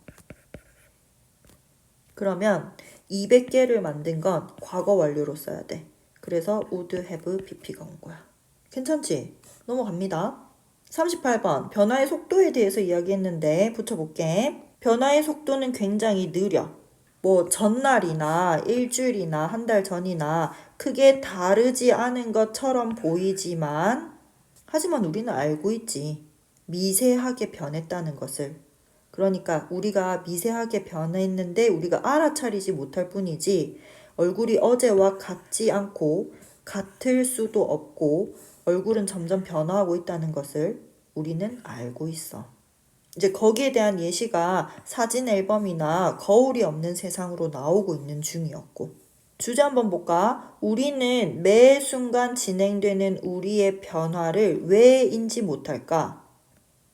A: 그러면 200개를 만든 건 과거 완료로 써야 돼. 그래서 would have BP가 온 거야. 괜찮지? 넘어갑니다. 38번 변화의 속도에 대해서 이야기했는데 붙여볼게. 변화의 속도는 굉장히 느려. 뭐 전날이나 일주일이나 한 달 전이나 크게 다르지 않은 것처럼 보이지만 하지만 우리는 알고 있지. 미세하게 변했다는 것을. 그러니까 우리가 미세하게 변했는데 우리가 알아차리지 못할 뿐이지 얼굴이 어제와 같지 않고 같을 수도 없고 얼굴은 점점 변화하고 있다는 것을 우리는 알고 있어. 이제 거기에 대한 예시가 사진 앨범이나 거울이 없는 세상으로 나오고 있는 중이었고. 주제 한번 볼까? 우리는 매 순간 진행되는 우리의 변화를 왜 인지 못할까?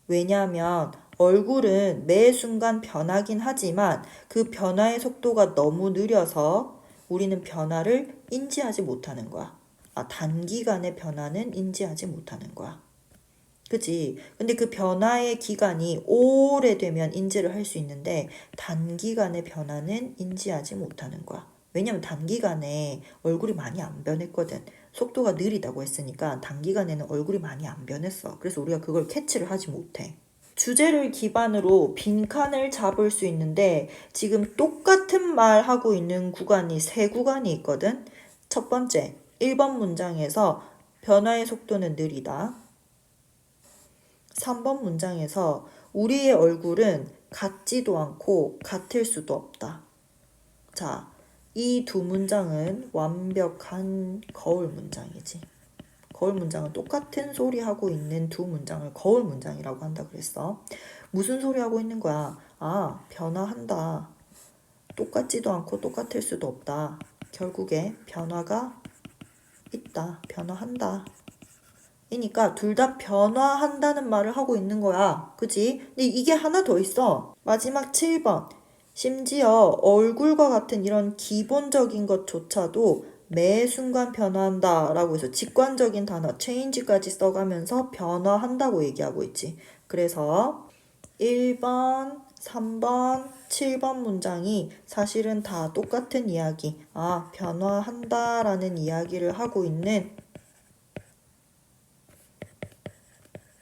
A: 왜냐하면 얼굴은 매 순간 변하긴 하지만 그 변화의 속도가 너무 느려서 우리는 변화를 인지하지 못하는 거야. 단기간의 변화는 인지하지 못하는 거야. 그치? 근데 그 변화의 기간이 오래되면 인지를 할 수 있는데 단기간의 변화는 인지하지 못하는 거야. 왜냐면 단기간에 얼굴이 많이 안 변했거든. 속도가 느리다고 했으니까 단기간에는 얼굴이 많이 안 변했어. 그래서 우리가 그걸 캐치를 하지 못해. 주제를 기반으로 빈칸을 잡을 수 있는데 지금 똑같은 말 하고 있는 구간이 세 구간이 있거든. 첫 번째, 1번 문장에서 변화의 속도는 느리다. 3번 문장에서 우리의 얼굴은 같지도 않고 같을 수도 없다. 자, 이 두 문장은 완벽한 거울 문장이지. 거울 문장은 똑같은 소리 하고 있는 두 문장을 거울 문장이라고 한다 그랬어. 무슨 소리 하고 있는 거야? 변화한다. 똑같지도 않고 똑같을 수도 없다. 결국에 변화가 있다. 변화한다. 이니까 둘 다 변화한다는 말을 하고 있는 거야. 그지? 근데 이게 하나 더 있어. 마지막 7번. 심지어 얼굴과 같은 이런 기본적인 것조차도 매 순간 변화한다 라고 해서 직관적인 단어 change까지 써가면서 변화한다고 얘기하고 있지. 그래서 1번, 3번, 7번 문장이 사실은 다 똑같은 이야기. 변화한다 라는 이야기를 하고 있는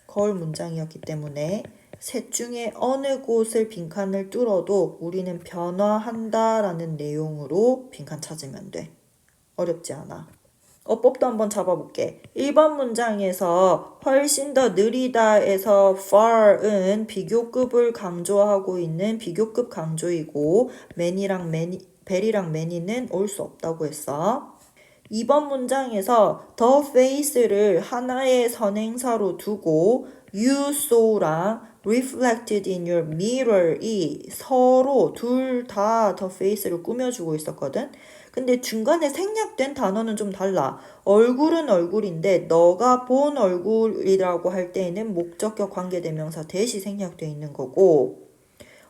A: 거울 문장이었기 때문에 셋 중에 어느 곳을 빈칸을 뚫어도 우리는 변화한다 라는 내용으로 빈칸 찾으면 돼. 어렵지 않아. 어법도 한번 잡아볼게. 1번 문장에서 훨씬 더 느리다에서 far은 비교급을 강조하고 있는 비교급 강조이고 벨이랑 many는 올 수 없다고 했어. 2번 문장에서 the face를 하나의 선행사로 두고 you saw랑 reflected in your mirror이 서로 둘 다 the face를 꾸며주고 있었거든. 근데 중간에 생략된 단어는 좀 달라. 얼굴은 얼굴인데 너가 본 얼굴이라고 할 때에는 목적격 관계대명사 대시 생략되어 있는 거고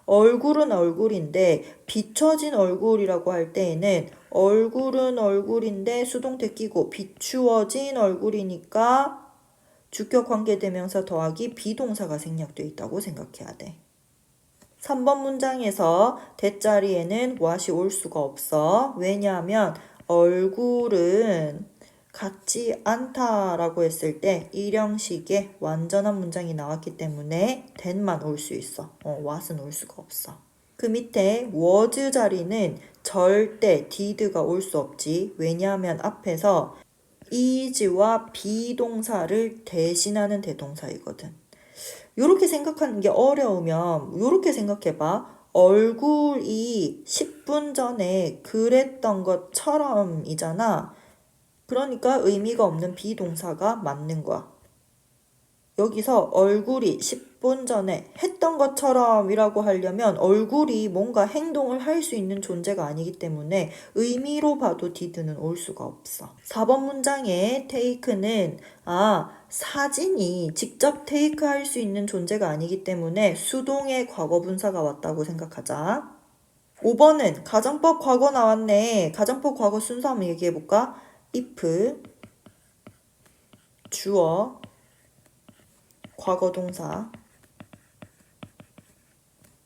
A: 얼굴은 얼굴인데 비춰진 얼굴이라고 할 때에는 얼굴은 얼굴인데 수동태 끼고 비추어진 얼굴이니까 주격 관계대명사 더하기 비동사가 생략되어 있다고 생각해야 돼. 3번 문장에서 대자리에는 what이 올 수가 없어. 왜냐하면 얼굴은 같지 않다라고 했을 때 일형식의 완전한 문장이 나왔기 때문에 than만 올 수 있어. what은 올 수가 없어. 그 밑에 was 자리는 절대 did가 올 수 없지. 왜냐하면 앞에서 is와 비동사를 대신하는 대동사이거든. 요렇게 생각하는 게 어려우면 요렇게 생각해봐. 얼굴이 10분 전에 그랬던 것처럼이잖아. 그러니까 의미가 없는 비동사가 맞는 거야. 여기서 얼굴이 10분 전에 했던 것처럼 이라고 하려면 얼굴이 뭔가 행동을 할 수 있는 존재가 아니기 때문에 의미로 봐도 did는 올 수가 없어. 4번 문장의 take는 사진이 직접 take 할 수 있는 존재가 아니기 때문에 수동의 과거분사가 왔다고 생각하자. 5번은 가정법 과거 나왔네. 가정법 과거 순서 한번 얘기해볼까? if 주어 과거 동사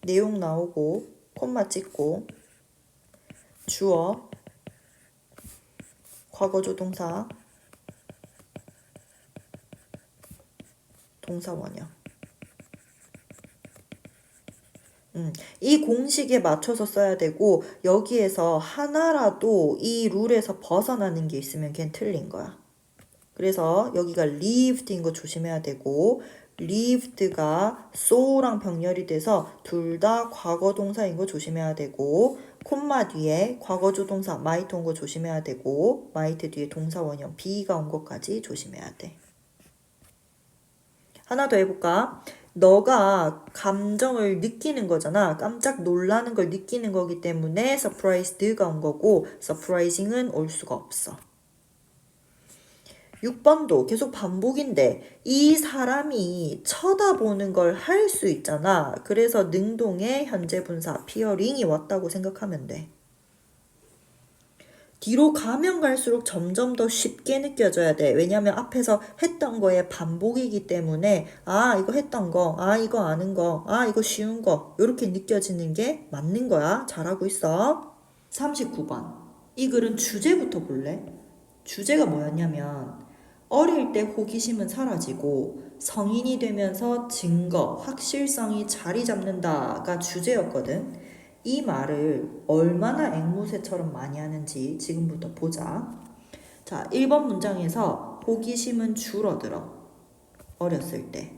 A: 내용 나오고 콤마 찍고 주어 과거조동사 동사 원형. 이 공식에 맞춰서 써야 되고 여기에서 하나라도 이 룰에서 벗어나는 게 있으면 걔는 틀린 거야. 그래서 여기가 lived인 거 조심해야 되고 lived가 so랑 병렬이 돼서 둘 다 과거 동사인 거 조심해야 되고 콤마 뒤에 과거조동사 might 온 거 조심해야 되고 might 뒤에 동사 원형 be가 온 것까지 조심해야 돼. 하나 더 해볼까? 너가 감정을 느끼는 거잖아. 깜짝 놀라는 걸 느끼는 거기 때문에 surprised가 온 거고 surprising은 올 수가 없어. 6번도 계속 반복인데 이 사람이 쳐다보는 걸 할 수 있잖아. 그래서 능동의 현재 분사 appearing이 왔다고 생각하면 돼. 뒤로 가면 갈수록 점점 더 쉽게 느껴져야 돼. 왜냐면 앞에서 했던 거의 반복이기 때문에 이거 했던 거, 이거 아는 거, 이거 쉬운 거 이렇게 느껴지는 게 맞는 거야. 잘하고 있어. 39번 이 글은 주제부터 볼래? 주제가 뭐였냐면 어릴 때 호기심은 사라지고 성인이 되면서 증거, 확실성이 자리 잡는다가 주제였거든. 이 말을 얼마나 앵무새처럼 많이 하는지 지금부터 보자. 자, 1번 문장에서 호기심은 줄어들어. 어렸을 때.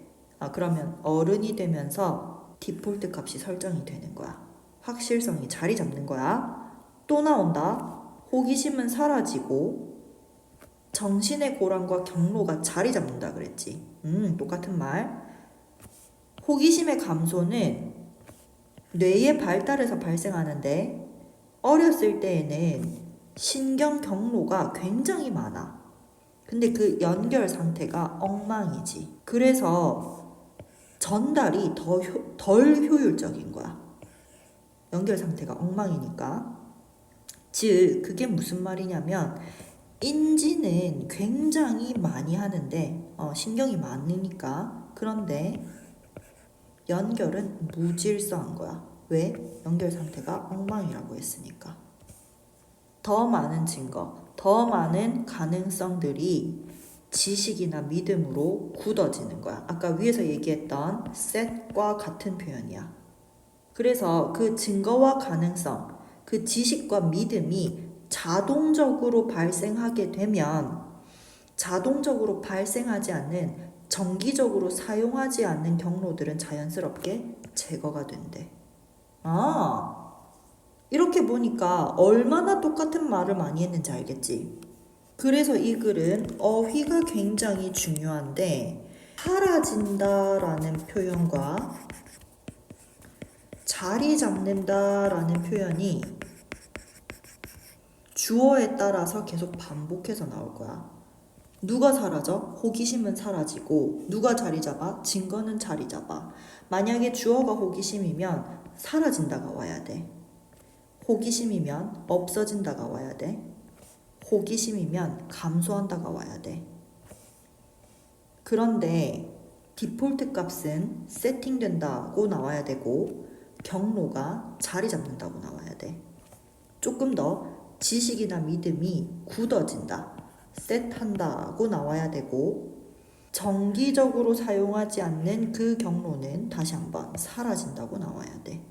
A: 그러면 어른이 되면서 디폴트 값이 설정이 되는 거야. 확실성이 자리 잡는 거야. 또 나온다. 호기심은 사라지고 정신의 고랑과 경로가 자리 잡는다 그랬지. 똑같은 말. 호기심의 감소는 뇌의 발달에서 발생하는데 어렸을 때에는 신경 경로가 굉장히 많아. 근데 그 연결 상태가 엉망이지. 그래서 전달이 덜 효율적인 거야. 연결 상태가 엉망이니까. 즉 그게 무슨 말이냐면 인지는 굉장히 많이 하는데 신경이 많으니까. 그런데 연결은 무질서한 거야. 왜? 연결 상태가 엉망이라고 했으니까. 더 많은 증거, 더 많은 가능성들이 지식이나 믿음으로 굳어지는 거야. 아까 위에서 얘기했던 set과 같은 표현이야. 그래서 그 증거와 가능성, 그 지식과 믿음이 자동적으로 발생하게 되면 자동적으로 발생하지 않는 정기적으로 사용하지 않는 경로들은 자연스럽게 제거가 된대. 이렇게 보니까 얼마나 똑같은 말을 많이 했는지 알겠지? 그래서 이 글은 어휘가 굉장히 중요한데 사라진다라는 표현과 자리 잡는다라는 표현이 주어에 따라서 계속 반복해서 나올 거야. 누가 사라져? 호기심은 사라지고 누가 자리 잡아? 증거는 자리 잡아. 만약에 주어가 호기심이면 사라진다가 와야 돼. 호기심이면 없어진다가 와야 돼. 호기심이면 감소한다가 와야 돼. 그런데 디폴트 값은 세팅된다고 나와야 되고 경로가 자리 잡는다고 나와야 돼. 조금 더 지식이나 믿음이 굳어진다. 셋한다고 나와야 되고 정기적으로 사용하지 않는 그 경로는 다시 한번 사라진다고 나와야 돼.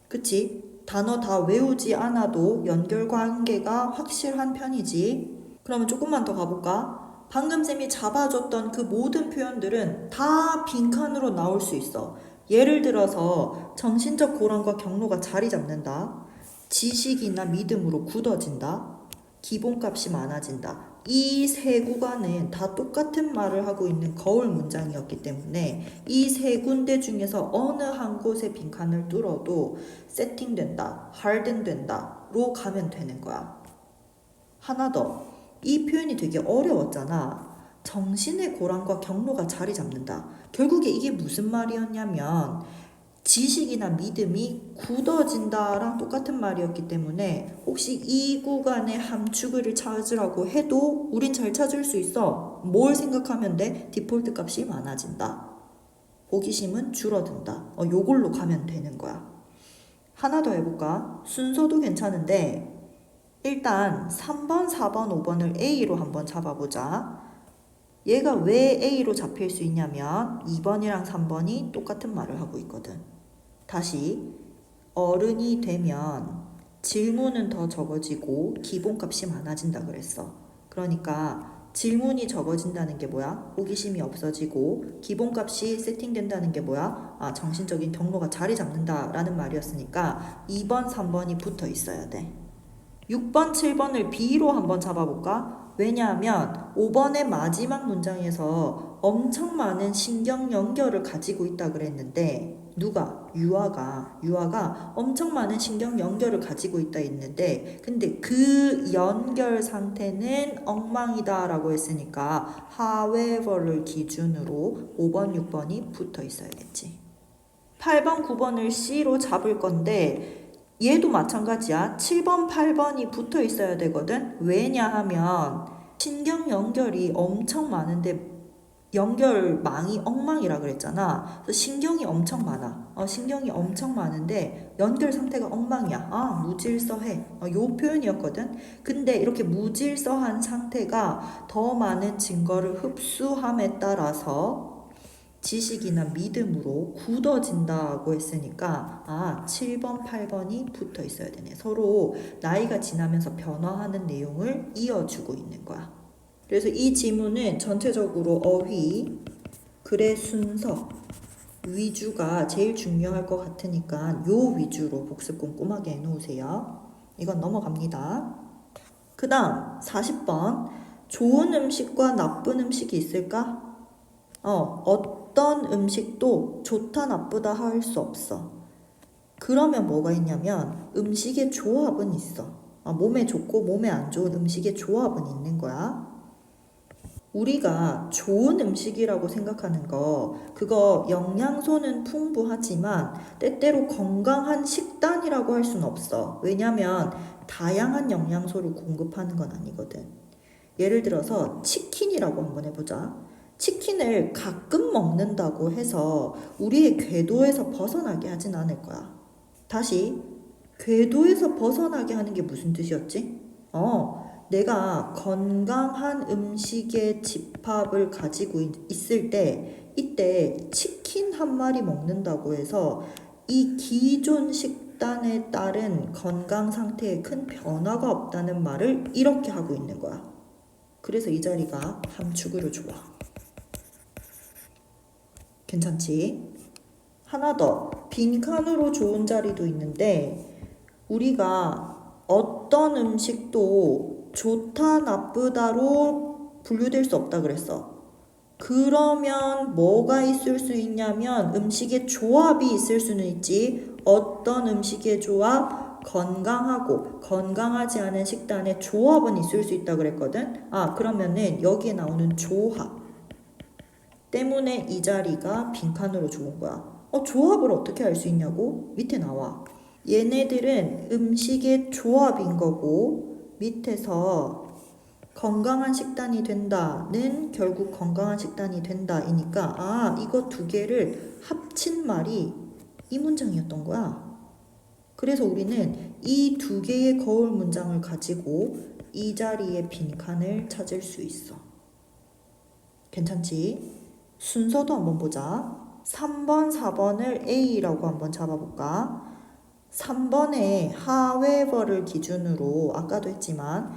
A: 그치? 단어 다 외우지 않아도 연결관계가 확실한 편이지. 그러면 조금만 더 가볼까? 방금 쌤이 잡아줬던 그 모든 표현들은 다 빈칸으로 나올 수 있어. 예를 들어서 정신적 고랑과 경로가 자리 잡는다. 지식이나 믿음으로 굳어진다. 기본값이 많아진다. 이 세 구간은 다 똑같은 말을 하고 있는 거울 문장이었기 때문에 이 세 군데 중에서 어느 한 곳의 빈칸을 뚫어도 세팅된다, harden된다로 가면 되는 거야. 하나 더. 이 표현이 되게 어려웠잖아. 정신의 고랑과 경로가 자리 잡는다. 결국에 이게 무슨 말이었냐면 지식이나 믿음이 굳어진다랑 똑같은 말이었기 때문에 혹시 이 구간의 함축을 찾으라고 해도 우린 잘 찾을 수 있어. 뭘 생각하면 돼? 디폴트 값이 많아진다. 호기심은 줄어든다. 요걸로 가면 되는 거야. 하나 더 해볼까? 순서도 괜찮은데 일단 3번, 4번, 5번을 A로 한번 잡아보자. 얘가 왜 A로 잡힐 수 있냐면 2번이랑 3번이 똑같은 말을 하고 있거든. 다시 어른이 되면 질문은 더 적어지고 기본값이 많아진다 그랬어. 그러니까 질문이 적어진다는 게 뭐야? 호기심이 없어지고 기본값이 세팅된다는 게 뭐야? 정신적인 경로가 자리 잡는다라는 말이었으니까 2번, 3번이 붙어 있어야 돼. 6번, 7번을 B로 한번 잡아볼까? 왜냐하면 5번의 마지막 문장에서 엄청 많은 신경 연결을 가지고 있다 그랬는데 누가? 유아가 엄청 많은 신경 연결을 가지고 있다 했는데 근데 그 연결 상태는 엉망이다 라고 했으니까 however를 기준으로 5번, 6번이 붙어 있어야겠지. 8번, 9번을 C로 잡을 건데 얘도 마찬가지야. 7번, 8번이 붙어 있어야 되거든. 왜냐하면 신경 연결이 엄청 많은데 연결망이 엉망이라 그랬잖아. 그래서 신경이 엄청 많아. 신경이 엄청 많은데 연결 상태가 엉망이야. 무질서해. 요 표현이었거든. 근데 이렇게 무질서한 상태가 더 많은 증거를 흡수함에 따라서 지식이나 믿음으로 굳어진다고 했으니까 7번, 8번이 붙어 있어야 되네. 서로 나이가 지나면서 변화하는 내용을 이어주고 있는 거야. 그래서 이 지문은 전체적으로 어휘, 글의 순서, 위주가 제일 중요할 것 같으니까 요 위주로 복습 꼼꼼하게 해놓으세요. 이건 넘어갑니다. 그 다음 40번 좋은 음식과 나쁜 음식이 있을까? 어떤 음식도 좋다 나쁘다 할 수 없어. 그러면 뭐가 있냐면 음식의 조합은 있어. 몸에 좋고 몸에 안 좋은 음식의 조합은 있는 거야. 우리가 좋은 음식이라고 생각하는 거 그거 영양소는 풍부하지만 때때로 건강한 식단이라고 할 수는 없어. 왜냐면 다양한 영양소를 공급하는 건 아니거든. 예를 들어서 치킨이라고 한번 해보자. 치킨을 가끔 먹는다고 해서 우리의 궤도에서 벗어나게 하진 않을 거야. 다시 궤도에서 벗어나게 하는 게 무슨 뜻이었지? 내가 건강한 음식의 집합을 가지고 있을 때 이때 치킨 한 마리 먹는다고 해서 이 기존 식단에 따른 건강 상태에 큰 변화가 없다는 말을 이렇게 하고 있는 거야. 그래서 이 자리가 함축으로 좋아. 괜찮지? 하나 더 빈칸으로 좋은 자리도 있는데 우리가 어떤 음식도 좋다 나쁘다로 분류될 수 없다 그랬어. 그러면 뭐가 있을 수 있냐면 음식의 조합이 있을 수는 있지. 어떤 음식의 조합? 건강하고 건강하지 않은 식단의 조합은 있을 수 있다 그랬거든. 그러면은 여기에 나오는 조합 때문에 이 자리가 빈칸으로 좋은 거야. 조합을 어떻게 알 수 있냐고? 밑에 나와. 얘네들은 음식의 조합인 거고 밑에서 건강한 식단이 된다는 결국 건강한 식단이 된다이니까 이거 두 개를 합친 말이 이 문장이었던 거야. 그래서 우리는 이 두 개의 거울 문장을 가지고 이 자리에 빈칸을 찾을 수 있어. 괜찮지? 순서도 한번 보자. 3번, 4번을 A라고 한번 잡아볼까? 3번에 however를 기준으로 아까도 했지만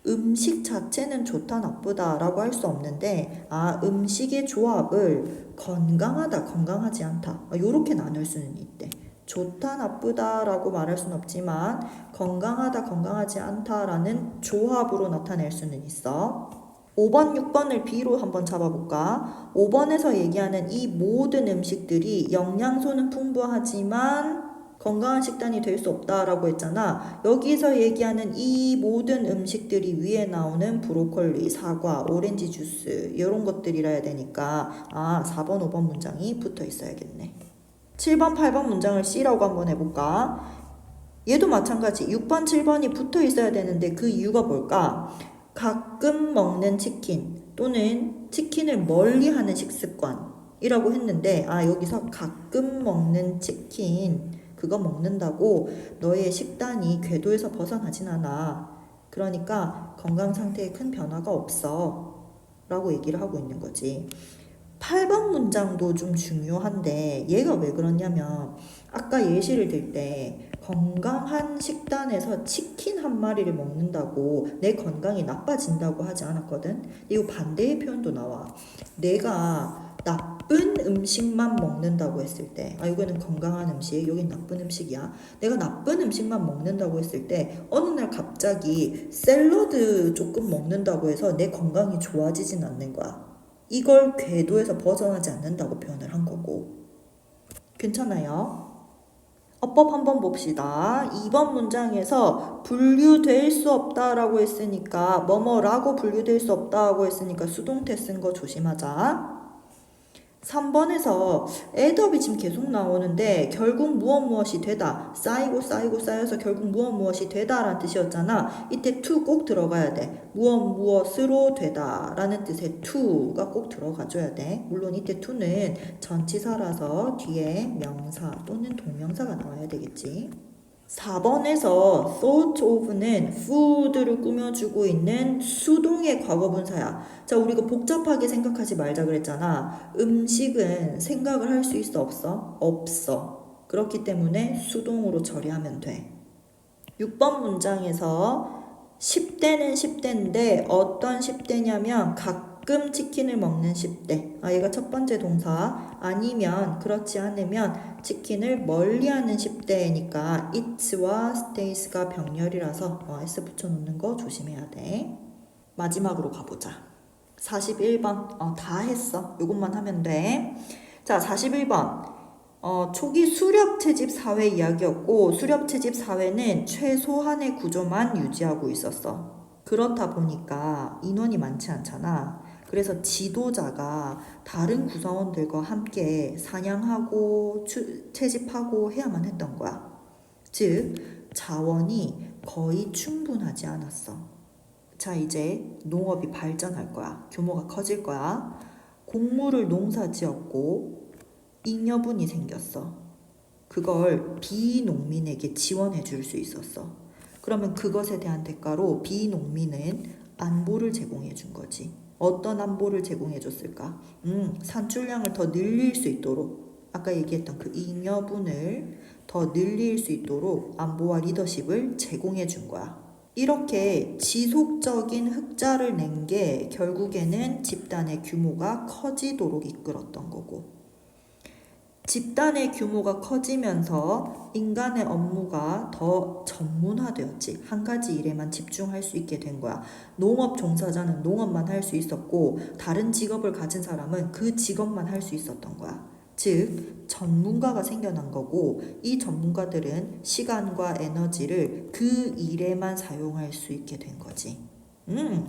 A: 음식 자체는 좋다 나쁘다 라고 할 수 없는데 음식의 조합을 건강하다 건강하지 않다 요렇게 나눌 수는 있대. 좋다 나쁘다 라고 말할 수는 없지만 건강하다 건강하지 않다 라는 조합으로 나타낼 수는 있어. 5번, 6번을 B로 한번 잡아볼까? 5번에서 얘기하는 이 모든 음식들이 영양소는 풍부하지만 건강한 식단이 될 수 없다라고 했잖아. 여기서 얘기하는 이 모든 음식들이 위에 나오는 브로콜리, 사과, 오렌지 주스 이런 것들이라 해야 되니까 4번, 5번 문장이 붙어 있어야겠네. 7번, 8번 문장을 C라고 한번 해볼까? 얘도 마찬가지 6번, 7번이 붙어 있어야 되는데 그 이유가 뭘까? 가끔 먹는 치킨 또는 치킨을 멀리하는 식습관이라고 했는데 여기서 가끔 먹는 치킨 그거 먹는다고 너의 식단이 궤도에서 벗어나진 않아. 그러니까 건강 상태에 큰 변화가 없어 라고 얘기를 하고 있는 거지. 8번 문장도 좀 중요한데 얘가 왜 그러냐면 아까 예시를 들 때 건강한 식단에서 치킨 한 마리를 먹는다고 내 건강이 나빠진다고 하지 않았거든. 이거 반대의 표현도 나와. 내가 나쁜 음식만 먹는다고 했을 때 이거는 건강한 음식, 여긴 나쁜 음식이야. 내가 나쁜 음식만 먹는다고 했을 때 어느 날 갑자기 샐러드 조금 먹는다고 해서 내 건강이 좋아지진 않는 거야. 이걸 궤도에서 벗어나지 않는다고 표현을 한 거고. 괜찮아요? 어법 한번 봅시다. 2번 문장에서 분류될 수 없다라고 했으니까 뭐뭐라고 분류될 수 없다고 했으니까 수동태 쓴 거 조심하자. 3번에서 애더비 지금 계속 나오는데 결국 무엇이 되다 쌓이고 쌓여서 결국 무엇이 되다 라는 뜻이었잖아. 이때 to 꼭 들어가야 돼. 무엇으로 되다 라는 뜻의 to가 꼭 들어가줘야 돼. 물론 이때 to는 전치사라서 뒤에 명사 또는 동명사가 나와야 되겠지. 4번에서 thought of는 food를 꾸며주고 있는 수동의 과거분사야. 자, 우리 이거 복잡하게 생각하지 말자 그랬잖아. 음식은 생각을 할 수 있어 없어? 없어. 그렇기 때문에 수동으로 처리하면 돼. 6번 문장에서 10대는 10대인데 어떤 10대냐면 가끔 치킨을 먹는 10대. 얘가 첫 번째 동사. 아니면 그렇지 않으면 치킨을 멀리하는 10대니까 it와 stays가 병렬이라서 s 붙여놓는 거 조심해야 돼. 마지막으로 가보자. 41번 다 했어. 이것만 하면 돼. 자, 41번 초기 수렵채집 사회 이야기였고 수렵채집 사회는 최소한의 구조만 유지하고 있었어. 그렇다 보니까 인원이 많지 않잖아. 그래서 지도자가 다른 구성원들과 함께 사냥하고 채집하고 해야만 했던 거야. 즉 자원이 거의 충분하지 않았어. 자, 이제 농업이 발전할 거야. 규모가 커질 거야. 곡물을 농사지었고 잉여분이 생겼어. 그걸 비농민에게 지원해 줄 수 있었어. 그러면 그것에 대한 대가로 비농민은 안보를 제공해 준 거지. 어떤 안보를 제공해 줬을까? 산출량을 더 늘릴 수 있도록 아까 얘기했던 그 잉여분을 더 늘릴 수 있도록 안보와 리더십을 제공해 준 거야. 이렇게 지속적인 흑자를 낸 게 결국에는 집단의 규모가 커지도록 이끌었던 거고 집단의 규모가 커지면서 인간의 업무가 더 전문화되었지. 한 가지 일에만 집중할 수 있게 된 거야. 농업 종사자는 농업만 할 수 있었고 다른 직업을 가진 사람은 그 직업만 할 수 있었던 거야. 즉 전문가가 생겨난 거고 이 전문가들은 시간과 에너지를 그 일에만 사용할 수 있게 된 거지.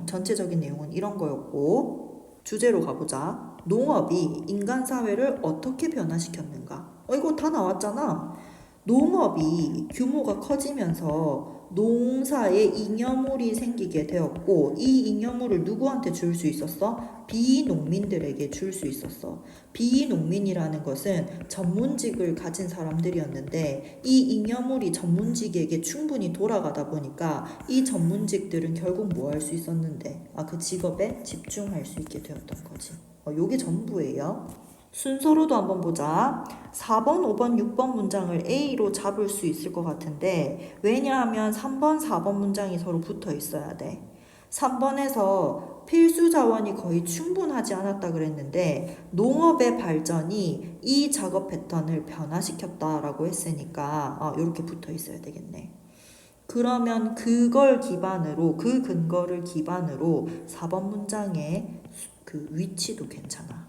A: 전체적인 내용은 이런 거였고 주제로 가보자. 농업이 인간 사회를 어떻게 변화시켰는가? 이거 다 나왔잖아. 농업이 규모가 커지면서 농사에 잉여물이 생기게 되었고 이 잉여물을 누구한테 줄 수 있었어? 비농민들에게 줄 수 있었어. 비농민이라는 것은 전문직을 가진 사람들이었는데 이 잉여물이 전문직에게 충분히 돌아가다 보니까 이 전문직들은 결국 뭐 할 수 있었는데 그 직업에 집중할 수 있게 되었던 거지. 요게 전부예요. 순서로도 한번 보자. 4번, 5번, 6번 문장을 A로 잡을 수 있을 것 같은데 왜냐하면 3번, 4번 문장이 서로 붙어 있어야 돼. 3번에서 필수 자원이 거의 충분하지 않았다 그랬는데 농업의 발전이 이 작업 패턴을 변화시켰다라고 했으니까 이렇게 붙어 있어야 되겠네. 그러면 그걸 기반으로 그 근거를 기반으로 4번 문장의 그 위치도 괜찮아.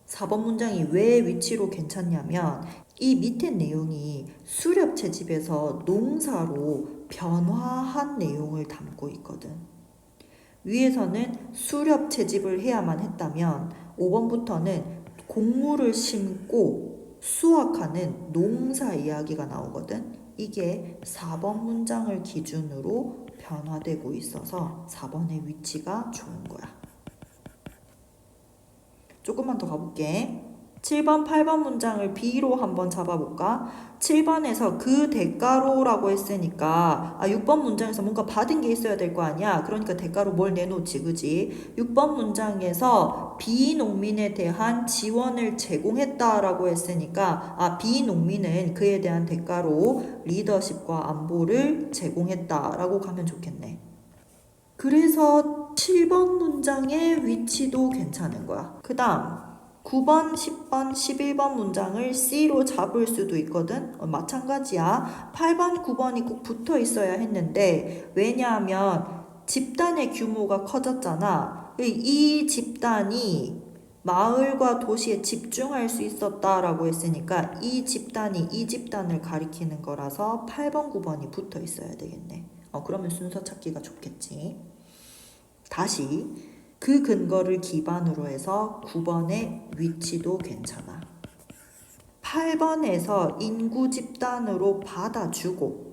A: 4번 문장이 왜 위치로 괜찮냐면 이 밑에 내용이 수렵 채집에서 농사로 변화한 내용을 담고 있거든. 위에서는 수렵 채집을 해야만 했다면 5번부터는 곡물을 심고 수확하는 농사 이야기가 나오거든. 이게 4번 문장을 기준으로 변화되고 있어서 4번의 위치가 좋은 거야. 조금만 더 가볼게. 7번, 8번 문장을 B로 한번 잡아볼까? 7번에서 그 대가로라고 했으니까 6번 문장에서 뭔가 받은 게 있어야 될 거 아니야? 그러니까 대가로 뭘 내놓지, 그지? 6번 문장에서 비농민에 대한 지원을 제공했다라고 했으니까 비농민은 그에 대한 대가로 리더십과 안보를 제공했다라고 가면 좋겠네. 그래서 7번 문장의 위치도 괜찮은 거야. 그 다음 9번, 10번, 11번 문장을 C로 잡을 수도 있거든. 마찬가지야. 8번, 9번이 꼭 붙어 있어야 했는데 왜냐하면 집단의 규모가 커졌잖아. 이 집단이 마을과 도시에 집중할 수 있었다라고 했으니까 이 집단이 이 집단을 가리키는 거라서 8번, 9번이 붙어 있어야 되겠네. 그러면 순서 찾기가 좋겠지. 다시 그 근거를 기반으로 해서 9번의 위치도 괜찮아. 8번에서 인구 집단으로 받아주고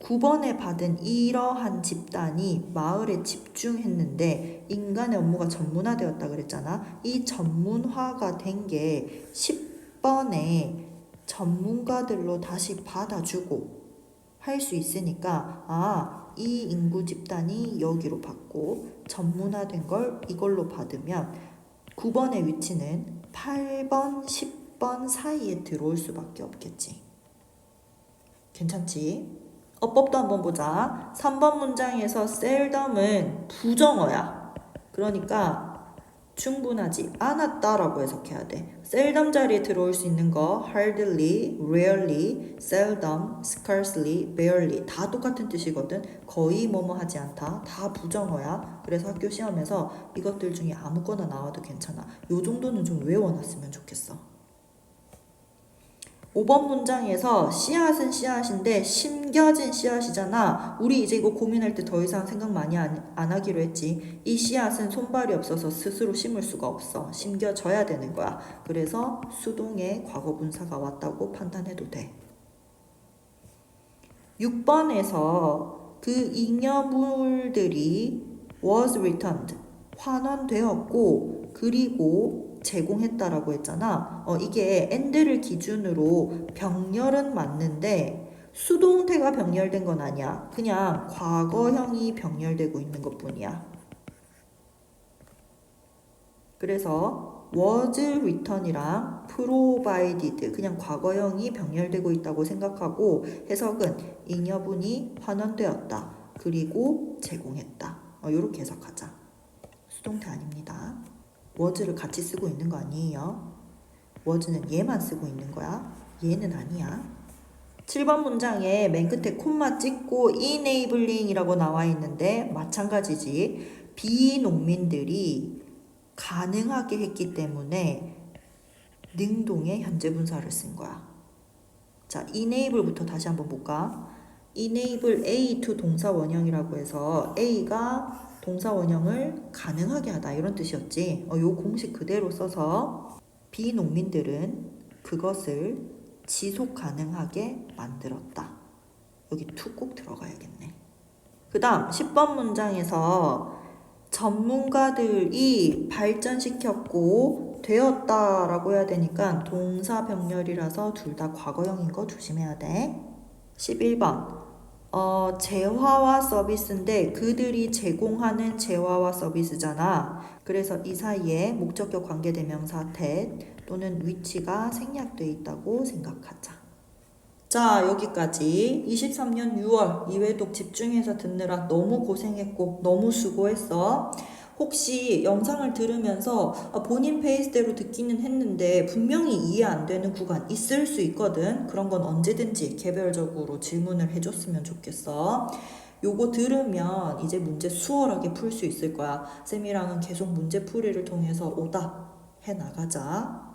A: 9번에 받은 이러한 집단이 마을에 집중했는데 인간의 업무가 전문화되었다 그랬잖아. 이 전문화가 된 게 10번에 전문가들로 다시 받아주고 할 수 있으니까 이 인구 집단이 여기로 받고 전문화된 걸 이걸로 받으면 9번의 위치는 8번, 10번 사이에 들어올 수밖에 없겠지. 괜찮지? 어법도 한번 보자. 3번 문장에서 seldom은 부정어야. 그러니까 충분하지 않았다라고 해석해야 돼. seldom 자리에 들어올 수 있는 거 hardly, rarely, seldom, scarcely, barely 다 똑같은 뜻이거든. 거의 뭐뭐 하지 않다. 다 부정어야. 그래서 학교 시험에서 이것들 중에 아무거나 나와도 괜찮아. 요 정도는 좀 외워놨으면 좋겠어. 5번 문장에서 씨앗은 씨앗인데 심겨진 씨앗이잖아. 우리 이제 이거 고민할 때 더 이상 생각 많이 안 하기로 했지. 이 씨앗은 손발이 없어서 스스로 심을 수가 없어. 심겨져야 되는 거야. 그래서 수동의 과거 분사가 왔다고 판단해도 돼. 6번에서 그 잉여물들이 was returned, 환원되었고 그리고 제공했다라고 했잖아. 이게 and를 기준으로 병렬은 맞는데 수동태가 병렬된 건 아니야. 그냥 과거형이 병렬되고 있는 것뿐이야. 그래서 was return이랑 provided 그냥 과거형이 병렬되고 있다고 생각하고 해석은 잉여분이 환원되었다. 그리고 제공했다. 이렇게 해석하자. 수동태 아닙니다. was를 같이 쓰고 있는 거 아니에요. was는 얘만 쓰고 있는 거야. 얘는 아니야. 7번 문장에 맨 끝에 콤마 찍고 enabling이라고 나와 있는데 마찬가지지. 비농민들이 가능하게 했기 때문에 능동의 현재 분사를 쓴 거야. 자, enable부터 다시 한번 볼까? enable A to 동사 원형이라고 해서 A가 동사 원형을 가능하게 하다 이런 뜻이었지. 요 공식 그대로 써서 비농민들은 그것을 지속 가능하게 만들었다. 여기 to 꼭 들어가야겠네. 그 다음 10번 문장에서 전문가들이 발전시켰고 되었다라고 해야 되니까 동사 병렬이라서 둘 다 과거형인 거 조심해야 돼. 11번 재화와 서비스인데 그들이 제공하는 재화와 서비스잖아. 그래서 이 사이에 목적격 관계대명사 that 또는 위치가 생략돼 있다고 생각하자. 자, 여기까지 23년 6월 이외독 집중해서 듣느라 너무 고생했고 너무 수고했어. 혹시 영상을 들으면서 본인 페이스대로 듣기는 했는데 분명히 이해 안 되는 구간 있을 수 있거든. 그런 건 언제든지 개별적으로 질문을 해줬으면 좋겠어. 요거 들으면 이제 문제 수월하게 풀 수 있을 거야. 쌤이랑은 계속 문제풀이를 통해서 오답 해 나가자.